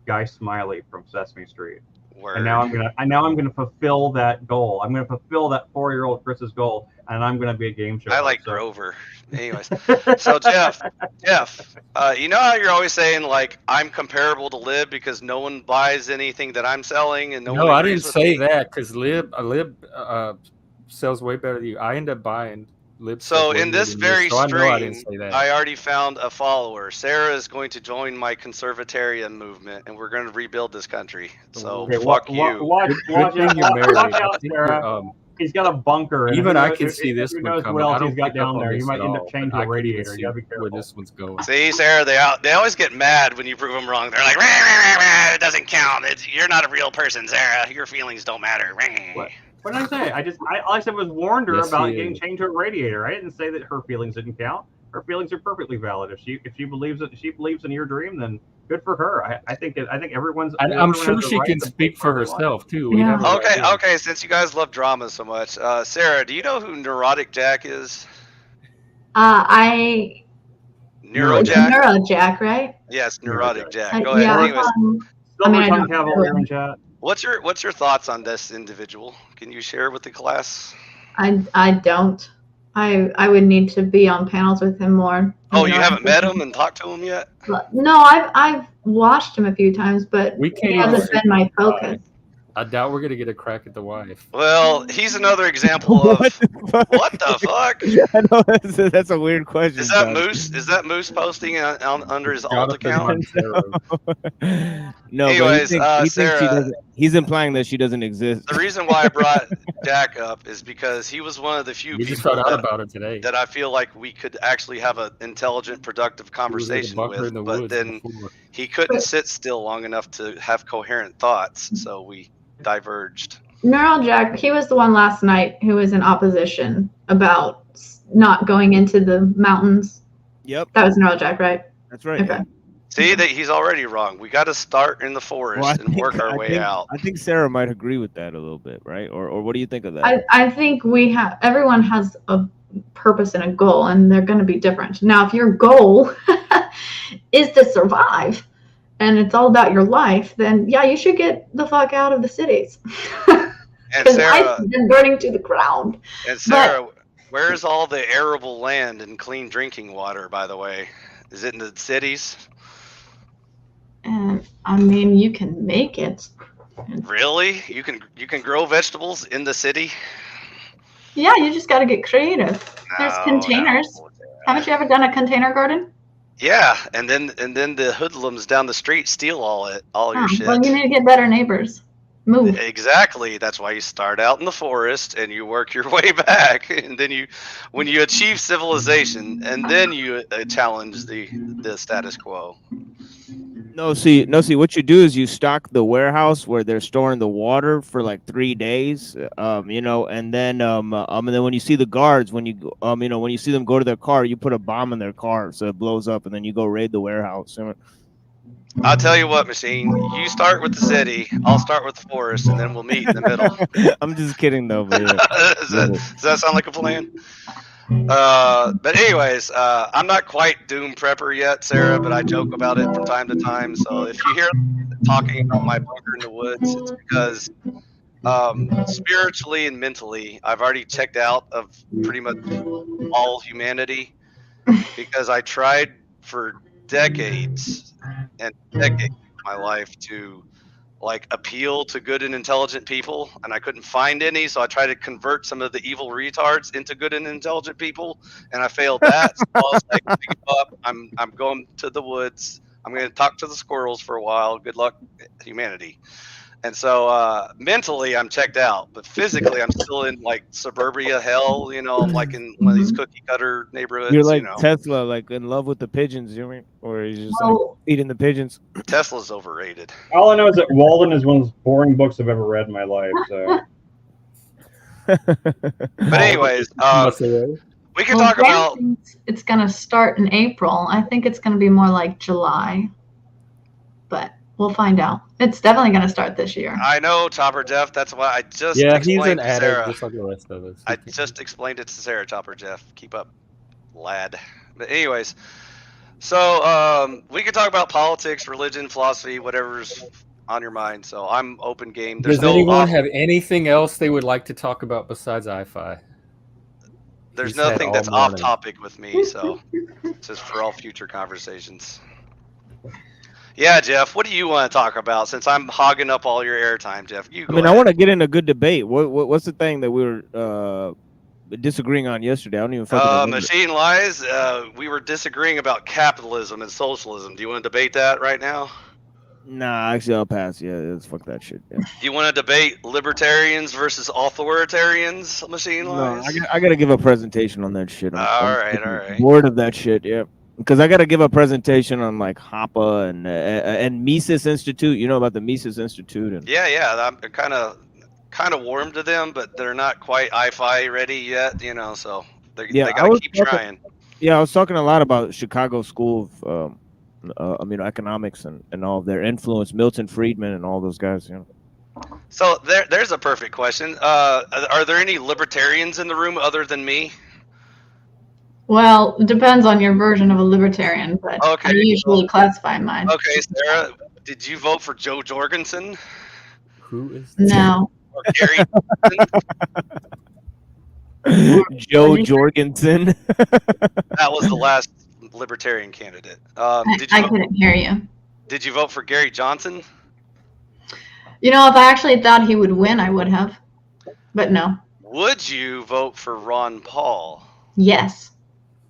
Guy Smiley from Sesame Street. Word. And now I'm gonna fulfill that goal. I'm gonna fulfill that 4-year-old Chris's goal, and I'm gonna be a game show. I like Grover. Anyways, so Jeff, you know how you're always saying like I'm comparable to Lib because no one buys anything that I'm selling, and no, I didn't say that because Lib sells way better than you. I end up buying So in this very stream, I already found a follower. Sarah is going to join my conservatarian movement, and we're going to rebuild this country. So fuck you. Watch out, Sarah. He's got a bunker. And even I can see this who one knows coming. what I else he's don't got down there. You might end up changing a radiator. You gotta be careful. Where this one's going. See, Sarah, they always get mad when you prove them wrong. They're like, rah, rah, rah, rah, it doesn't count. You're not a real person, Sarah. Your feelings don't matter. What did I say? All I said was warned her about getting changed to a radiator. I didn't say that her feelings didn't count. Her feelings are perfectly valid. If she believes in your dream, then good for her. I think everyone's. I'm sure she can speak for herself too. Yeah. Okay. Since you guys love drama so much, Sarah, do you know who Neurotic Jack is? Neurojack, right? Yes, Neurotic Jack. Go ahead. Anyways, What's your thoughts on this individual? Can you share with the class? I don't. I would need to be on panels with him more. Oh, you haven't met him and talked to him yet? No, I've watched him a few times, but he hasn't been my focus. I doubt we're gonna get a crack at the wife. Well, he's another example of what the fuck? I know that's a weird question. Is that Moose? Is that Moose posting under his alt account? No. Anyways, he Sarah, he's implying that she doesn't exist. The reason why I brought Jack up is because he was one of the few people that I feel like we could actually have an intelligent, productive conversation with, but then he couldn't sit still long enough to have coherent thoughts, so we diverged. Neurojack, he was the one last night who was in opposition about not going into the mountains. Yep. That was Neurojack, right? That's right. Okay. See, that he's already wrong. We got to start in the forest and work our way out. I think Sarah might agree with that a little bit, right? Or what do you think of that? I think everyone has a purpose and a goal, and they're going to be different. Now, if your goal is to survive, and it's all about your life, then yeah, you should get the fuck out of the cities. And Sarah, life's been burning to the ground. And Sarah, where's all the arable land and clean drinking water, by the way? Is it in the cities? And I mean, you can make it. Really? You can grow vegetables in the city? Yeah, you just got to get creative. There's containers. Haven't you ever done a container garden? Yeah, and then the hoodlums down the street steal all your shit. Well, you need to get better neighbors. Move. Exactly. That's why you start out in the forest and you work your way back, and then when you achieve civilization, and then you challenge the status quo. No, see, what you do is you stock the warehouse where they're storing the water for like 3 days, and then when you see the guards, when you see them go to their car, you put a bomb in their car so it blows up, and then you go raid the warehouse. I'll tell you what, Machine. You start with the city, I'll start with the forest, and then we'll meet in the middle. I'm just kidding, though. But yeah. Does that sound like a plan? But anyways, I'm not quite doom prepper yet, Sarah, but I joke about it from time to time. So if you hear talking about my bunker in the woods, it's because spiritually and mentally, I've already checked out of pretty much all humanity, because I tried for decades and decades of my life to appeal to good and intelligent people, and I couldn't find any, so I tried to convert some of the evil retards into good and intelligent people, and I failed that. So I was like, pick up, I'm going to the woods, I'm going to talk to the squirrels for a while, good luck humanity. And so mentally I'm checked out, but physically I'm still in suburbia hell, I'm like in one of these cookie cutter neighborhoods. You're like Tesla, like in love with the pigeons, you mean? Or he's just eating the pigeons? Tesla's overrated. All I know is that Walden is one of the most boring books I've ever read in my life. So. But anyways, we can talk about. It's gonna start in April. I think it's gonna be more like July, but we'll find out. It's definitely going to start this year. I know, Chopper Jeff. That's why I just explained to Sarah. Just like the rest of us. I just explained it to Sarah, Chopper Jeff. Keep up, lad. But anyways, so we can talk about politics, religion, philosophy, whatever's on your mind. So I'm open game. Does anyone have anything else they would like to talk about besides iPhi? There's nothing that's off topic with me, so it's just for all future conversations. Yeah, Jeff, what do you want to talk about, since I'm hogging up all your airtime, Jeff? I want to get in a good debate. What's the thing that we were disagreeing on yesterday? I don't even fucking remember. Machine Lies. We were disagreeing about capitalism and socialism. Do you want to debate that right now? Nah, actually, I'll pass. Yeah, let's fuck that shit. Yeah. Do you want to debate libertarians versus authoritarians? Machine Lies. No, I gotta give a presentation on that shit. All right. Bored of that shit. Yeah. Because I got to give a presentation on like HAPA and Mises Institute. You know about the Mises Institute? And Yeah. I'm kind of warm to them, but they're not quite iPhi ready yet. So they gotta keep trying. Yeah, I was talking a lot about Chicago School of economics and all of their influence, Milton Friedman and all those guys. So there's a perfect question. Are there any libertarians in the room other than me? Well, it depends on your version of a libertarian, but okay, I usually classify mine. Okay, Sarah, did you vote for Joe Jorgensen? Who is that? No. Or Gary Joe Jorgensen. That was the last libertarian candidate. I couldn't hear you. Did you vote for Gary Johnson? If I actually thought he would win, I would have. But no. Would you vote for Ron Paul? Yes.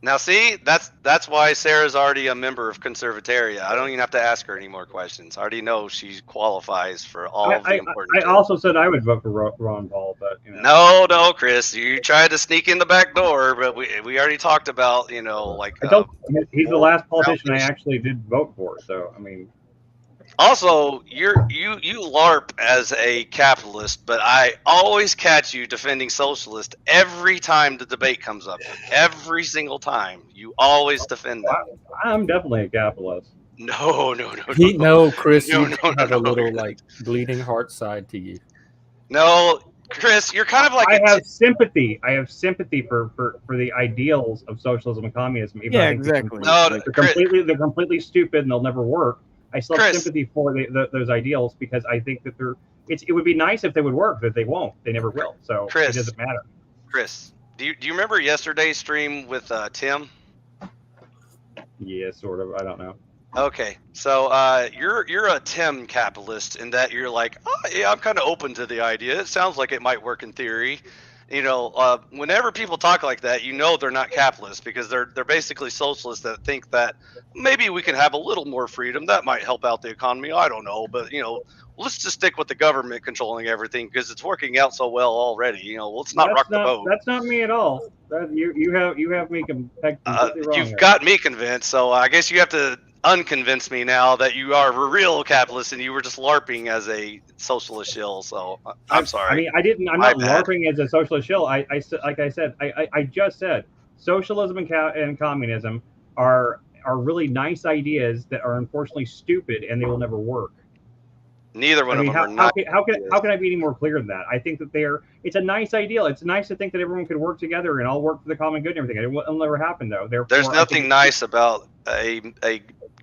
Now, see, that's why Sarah's already a member of Conservataria. I don't even have to ask her any more questions. I already know she qualifies for all of the important. I also said I would vote for Ron Paul, but No, Chris, you tried to sneak in the back door, but we already talked about he's the last politician I actually did vote for. So I mean. Also, you LARP as a capitalist, but I always catch you defending socialist every time the debate comes up. Every single time, you always defend them. I'm definitely a capitalist. No, Chris, you have a little like bleeding heart side to you. No, Chris, you're kind of like I have sympathy. I have sympathy for the ideals of socialism and communism. Even yeah, exactly. They're completely stupid and they'll never work. I still have sympathy for those ideals because I think that it would be nice if they would work, but they won't. They never will. So it doesn't matter. Chris, do you remember yesterday's stream with Tim? Yeah, sort of. I don't know. Okay, so you're a Tim capitalist in that you're like, oh yeah, I'm kind of open to the idea. It sounds like it might work in theory. Whenever people talk like that, they're not capitalists because they're basically socialists that think that maybe we can have a little more freedom. That might help out the economy. I don't know, but let's just stick with the government controlling everything because it's working out so well already. Let's not rock the boat. That's not me at all. You have me completely wrong. You've got me convinced, so I guess you have to unconvince me now that you are a real capitalist and you were just LARPing as a socialist shill. So I'm sorry. I mean, I'm not LARPing as a socialist shill. I just said socialism and communism are really nice ideas that are unfortunately stupid and they will never work. Neither one of them are not. How can I be any more clear than that? I think that it's a nice ideal. It's nice to think that everyone could work together and all work for the common good and everything. It'll never happen though. There's nothing nice about a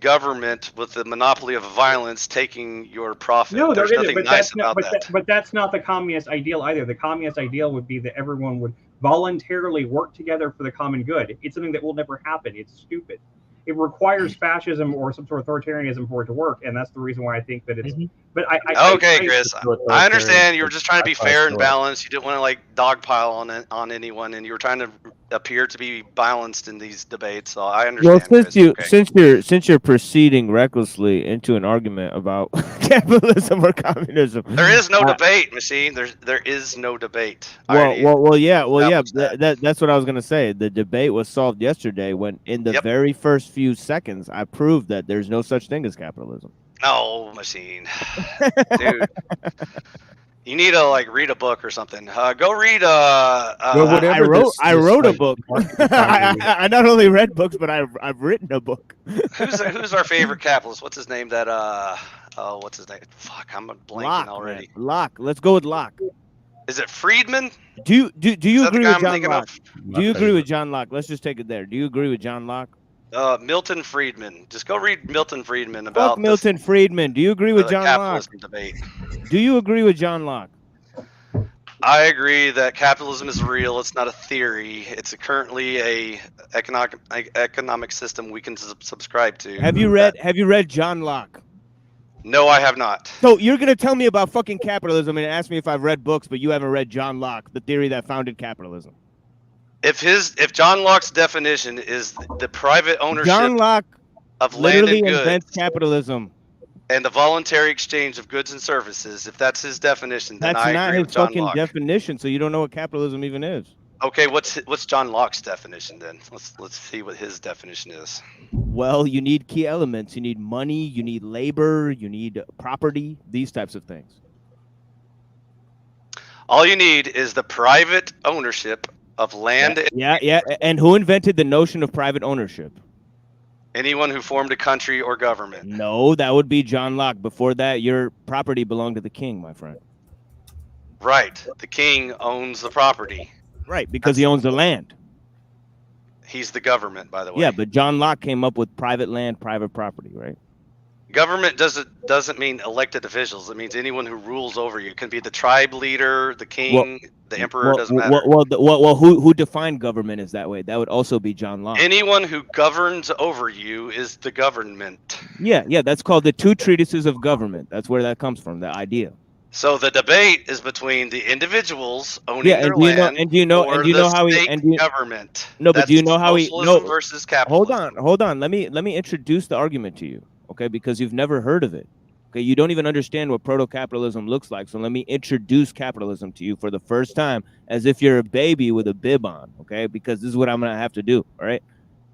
government with the monopoly of violence taking your profit. No, there's nothing nice about that. But that's not the communist ideal either. The communist ideal would be that everyone would voluntarily work together for the common good. It's something that will never happen. It's stupid. It requires fascism or some sort of authoritarianism for it to work, and that's the reason why I think that it's. But Chris, I understand you were just trying to be fair and balanced. You didn't want to dogpile on anyone, and you were trying to appear to be balanced in these debates. So I understand. Well, since you're proceeding recklessly into an argument about capitalism or communism, there is no debate, Machine. There is no debate. Yeah. That's what I was gonna say. The debate was solved yesterday when, in the very first few seconds, I proved that there's no such thing as capitalism. No, Machine, dude. You need to read a book or something. Go read. I wrote a book. I not only read books, but I've written a book. Who's our favorite capitalist? What's his name? What's his name? Fuck, I'm blanking already. Man. Locke. Let's go with Locke. Is it Friedman? Do you agree with John Locke? Do you agree with John Locke? Let's just take it there. Do you agree with John Locke? Milton Friedman. Just go read Milton Friedman about Milton Friedman. Do you agree with John Locke? Debate. Do you agree with John Locke? I agree that capitalism is real. It's not a theory. It's currently a economic system we can subscribe to. Have you read John Locke? No, I have not. So you're gonna tell me about fucking capitalism and ask me if I've read books, but you haven't read John Locke, the theory that founded capitalism. If John Locke's definition is the private ownership John Locke of land literally and goods invents capitalism. and the voluntary exchange of goods and services, if that's his definition, then That's I not agree his with John fucking Locke. definition. So you don't know what capitalism even is. Okay, what's John Locke's definition then? Let's see what his definition is. Well, you need key elements. You need money. You need labor. You need property. These types of things. All you need is the private ownership of land. Yeah. And who invented the notion of private ownership? Anyone who formed a country or government. No, that would be John Locke. Before that, your property belonged to the king, my friend. Right. The king owns the property. Right, because he owns the land. He's the government, by the way. Yeah, but John Locke came up with private land, private property, right? Government doesn't mean elected officials. It means anyone who rules over you. It can be the tribe leader, the king, the emperor. Doesn't matter. Who defined government is that way? That would also be John Locke. Anyone who governs over you is the government. Yeah, that's called the two treatises of government. That's where that comes from, the idea. So the debate is between the individuals owning their land or the government. No, but do you know how he versus capitalism. Hold on. Let me introduce the argument to you, okay? Because you've never heard of it. Okay, you don't even understand what proto-capitalism looks like. So let me introduce capitalism to you for the first time, as if you're a baby with a bib on, okay? Because this is what I'm gonna have to do, all right?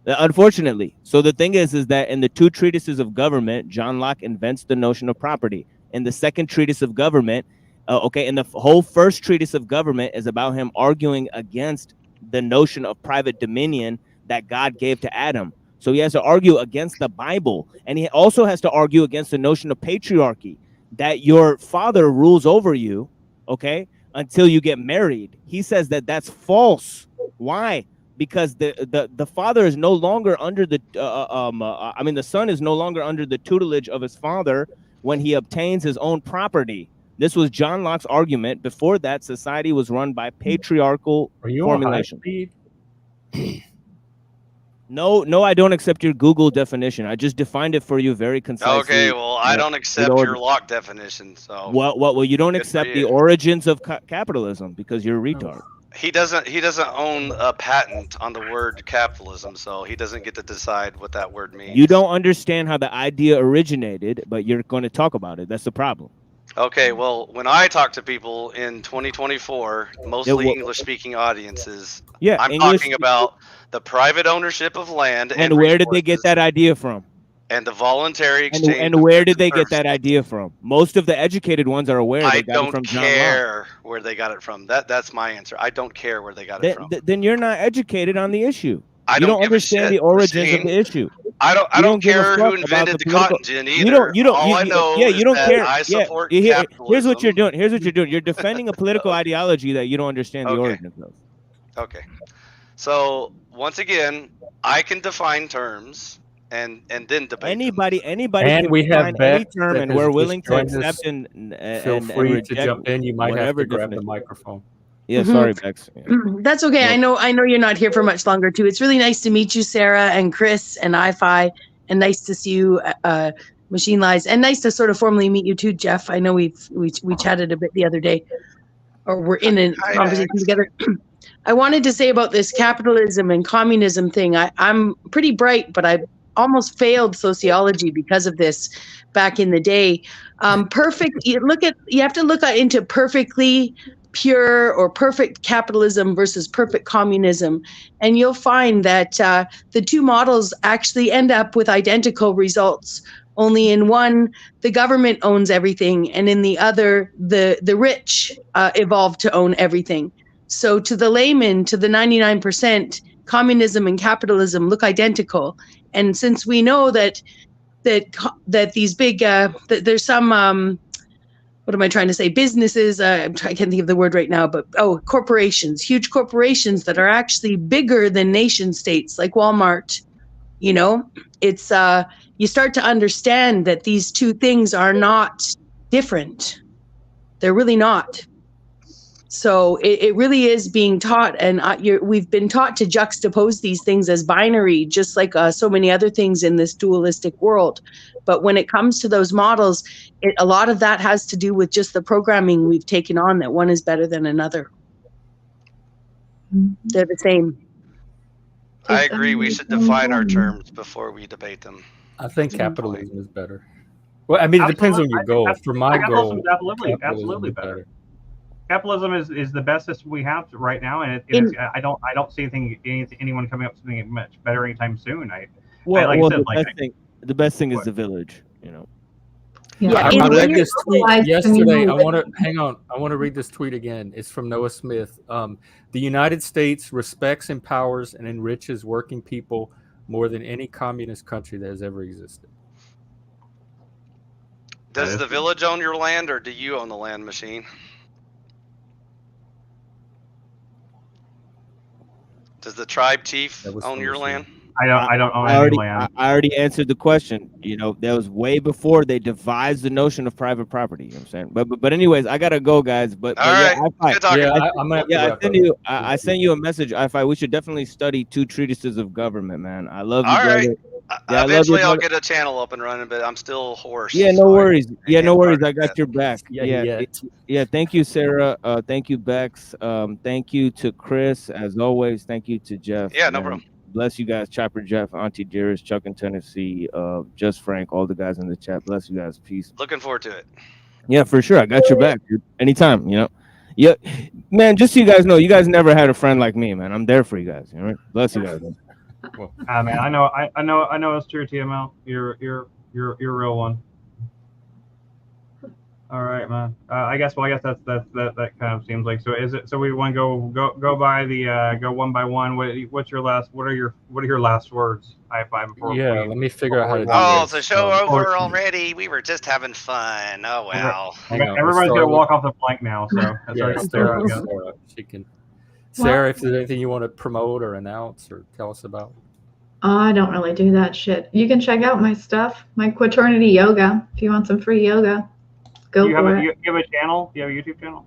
Unfortunately. So the thing is that in the two treatises of government, John Locke invents the notion of property. In the second treatise of government, and the whole first treatise of government is about him arguing against the notion of private dominion that God gave to Adam. So he has to argue against the Bible, and he also has to argue against the notion of patriarchy, that your father rules over you, okay, until you get married. He says that that's false. Why? Because the father is no longer under the the son is no longer under the tutelage of his father when he obtains his own property. This was John Locke's argument. Before that, society was run by patriarchal formulation. No, I don't accept your Google definition. I just defined it for you very concisely. Okay, well, I don't accept your Locke definition. So well, you don't accept the origins of capitalism because you're a retard. He doesn't own a patent on the word capitalism, so he doesn't get to decide what that word means. You don't understand how the idea originated, but you're going to talk about it. That's the problem. Okay, well, when I talk to people in 2024, mostly English-speaking audiences, I'm talking about the private ownership of land. And where did they get that idea from? And the voluntary exchange. And where did they get that idea from? Most of the educated ones are aware they got it from John Locke. I don't care where they got it from. That's my answer. I don't care where they got it from. Then you're not educated on the issue. You don't understand the origins of the issue. I don't care who invented the cotton gin either. All I know is that I support capitalism. Here's what you're doing. You're defending a political ideology that you don't understand the origins of. Okay. So once again, I can define terms and then debate. Anybody and can we have define any term, and we're willing to accept and feel free to jump in. You might have to grab the microphone. Yeah, sorry, Bexx. That's okay. I know you're not here for much longer too. It's really nice to meet you, Sara and Chris and iPhi, and nice to see you, Machine Lies, and nice to sort of formally meet you too, Jeff. I know we chatted a bit the other day, or we're in a conversation together. I wanted to say about this capitalism and communism thing. I'm pretty bright, but I almost failed sociology because of this back in the day. You have to look into perfectly pure or perfect capitalism versus perfect communism, and you'll find that the two models actually end up with identical results. Only in one, the government owns everything, and in the other, the rich evolved to own everything. So to the layman, to the 99%, communism and capitalism look identical. And since we know that these big, that there's some, what am I trying to say? Businesses, I can't think of the word right now, but corporations, huge corporations that are actually bigger than nation states, like Walmart. You know, it's you start to understand that these two things are not different. They're really not. So it really is being taught, and we've been taught to juxtapose these things as binary, just like so many other things in this dualistic world. But when it comes to those models, a lot of that has to do with just the programming we've taken on, that one is better than another. They're the same. I agree. We should define our terms before we debate them. I think capitalism is better. Well, I mean, it depends on your goal. For my goal, absolutely better. Capitalism is the best system we have right now, and I don't see anyone coming up with something much better anytime soon. The best thing is the village. You know. Yeah, I read this tweet yesterday. I want to read this tweet again. It's from Noah Smith. The United States respects, empowers, and enriches working people more than any communist country that has ever existed. Does the village own your land, or do you own the land, Machine? Does the tribe chief own your land? I don't own any land. I already answered the question. You know, that was way before they devised the notion of private property. You know what I'm saying? But anyways, I gotta go, guys. But right. I sent you a message, iPhi. We should definitely study 2 treatises of government, man. I love you, All brother. right. Eventually, I'll get a channel up and running, but I'm still hoarse. Yeah, no worries. Yeah, no worries. I got your back. Yeah. Thank you, Sarah. Thank you, Bexx. Thank you to Chris, as always. Thank you to Jeff. Yeah, no problem. Bless you guys, Chopper Jeff, Auntie Dearest, Chuck in Tennessee, Just Frank, all the guys in the chat. Bless you guys. Peace. Looking forward to it. Yeah, for sure. I got your back, dude. Anytime, you know. Yeah, man. Just so you guys know, you guys never had a friend like me, man. I'm there for you guys. All right. Bless you guys. Man. Man, I know it's true, TML. You're a real one. All right, man. I guess that kind of seems like. So is it? So we want to go by the go one by one. What's your last? What are your last words? Let me figure out how to do this. The show over already. We were just having fun. Oh well. Everybody's gonna walk off the plank now. So Sarah, she can. Sarah, if there's anything you want to promote or announce or tell us about. I don't really do that shit. You can check out my stuff, my Quaternity Yoga, if you want some free yoga. Go for it. You have a channel? Do you have a YouTube channel?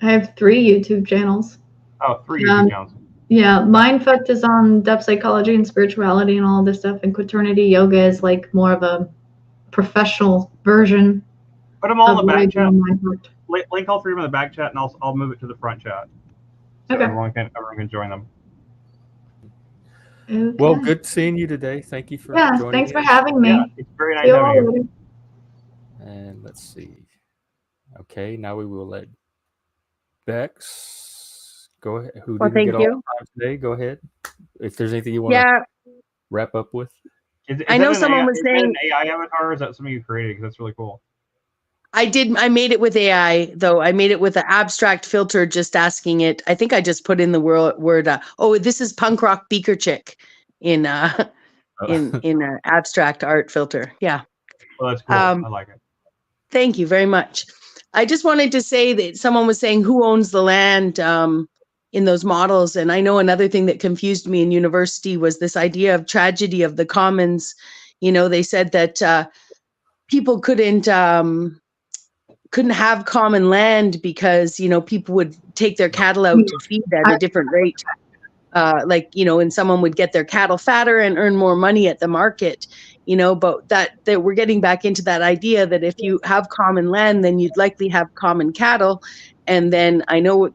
I have 3 YouTube channels. Oh, 3 YouTube channels. Yeah, Mindfucked is on depth psychology and spirituality and all this stuff, and Quaternity Yoga is like more of a professional version. Put them all in the back chat. Link all 3 of them in the back chat, and I'll move it to the front chat. So okay. Everyone can join them. Okay. Well, good seeing you today. Thank you for joining. Thanks for having me. Yeah, it's very nice having you. And let's see. Okay, now we will let Bexx go ahead. Who didn't get all the time today? Go ahead. If there's anything you want to wrap up with. I know someone was saying an AI avatar, or is that something you created? Because that's really cool. I made it with AI, though. I made it with an abstract filter, just asking it. I think I just put in the word this is punk rock beaker chick in an abstract art filter. Yeah. Well, that's cool. I like it. Thank you very much. I just wanted to say that someone was saying who owns the land in those models. And I know another thing that confused me in university was this idea of tragedy of the commons. You know, they said that people couldn't have common land because, you know, people would take their cattle out to feed at a different rate. And someone would get their cattle fatter and earn more money at the market, you know, but that we're getting back into that idea that if you have common land, then you'd likely have common cattle. And then I know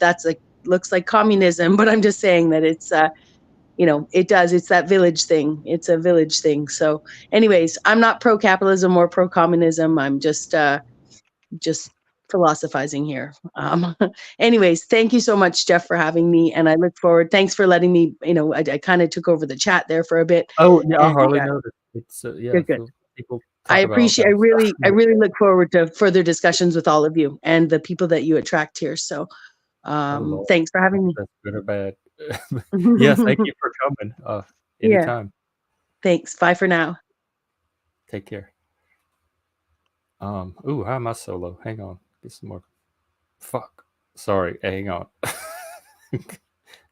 looks like communism, but I'm just saying that it's, it's that village thing. It's a village thing. So anyways, I'm not pro-capitalism or pro-communism. I'm just philosophizing here. Anyways, thank you so much, Jeff, for having me. And I look forward. Thanks for letting me, I kind of took over the chat there for a bit. Oh, yeah, I hardly noticed. It's good. I appreciate, I really look forward to further discussions with all of you and the people that you attract here. So thanks for having me. That's good or bad. Yeah, thank you for coming. Anytime. Yeah. Thanks. Bye for now. Take care. How am I solo? Hang on. Get some more. Fuck. Sorry. Hang on.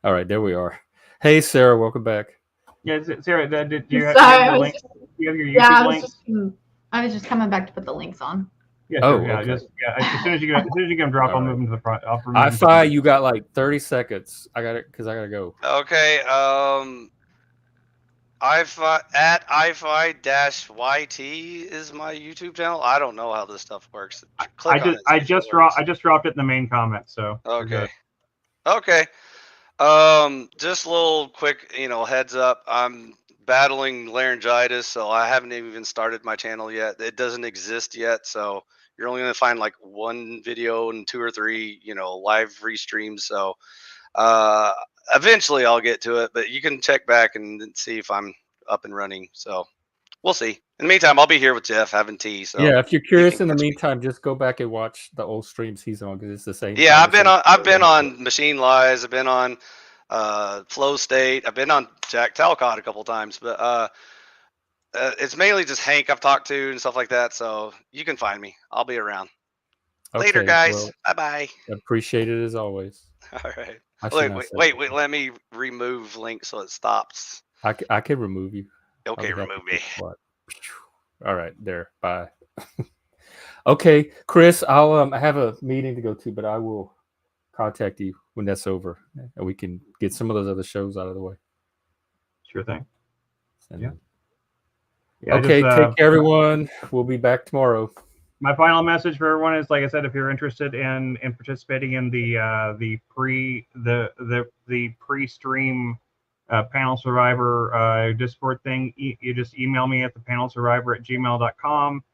All right, there we are. Hey, Sarah, welcome back. Yeah, Sarah, do you have the link? Do you have your YouTube links? I was just coming back to put the links on. Yeah, sure. Okay. As soon as you get them drop, I'll move them to the front. iPhi, you got like 30 seconds. I got it because I gotta go. Okay. iPhi at iPhi-YT is my YouTube channel. I don't know how this stuff works. I just dropped it in the main comment. So okay. Just a little quick, heads up. I'm battling laryngitis, so I haven't even started my channel yet. It doesn't exist yet, so you're only gonna find like one video and 2 or 3, live free streams. So eventually I'll get to it, but you can check back and see if I'm up and running. So we'll see. In the meantime, I'll be here with Jeff having tea. So yeah, if you're curious, in the meantime, just go back and watch the old streams he's on because it's the same. Yeah, I've been on Machine Lies. I've been on Flow State. I've been on Jack Talcott a couple times, but it's mainly just Hank I've talked to and stuff like that. So you can find me. I'll be around. Okay, Later, guys. Well, bye. Appreciate it as always. All right. Wait. Let me remove link so it stops. I can remove you. Okay, remove me. All right, there. Bye. Okay, Chris, I have a meeting to go to, but I will contact you when that's over, and we can get some of those other shows out of the way. Sure thing. Yeah. Okay, take care, everyone. We'll be back tomorrow. My final message for everyone is, like I said, if you're interested in participating in the pre-stream Panel Survivor Discord thing, you just email me at thepanelsurvivor@gmail.com,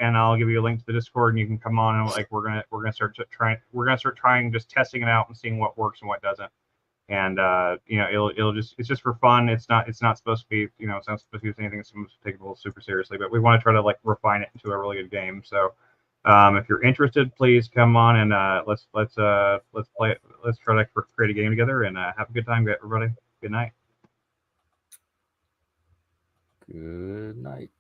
and I'll give you a link to the Discord, and you can come on, and like we're gonna start trying just testing it out and seeing what works and what doesn't. And it's just for fun. It's not supposed to be, it's not supposed to be anything that's supposed to take it super seriously, but we want to try to like refine it into a really good game. So if you're interested, please come on and let's play it. Let's try to create a game together and have a good time, everybody. Good night. Good night.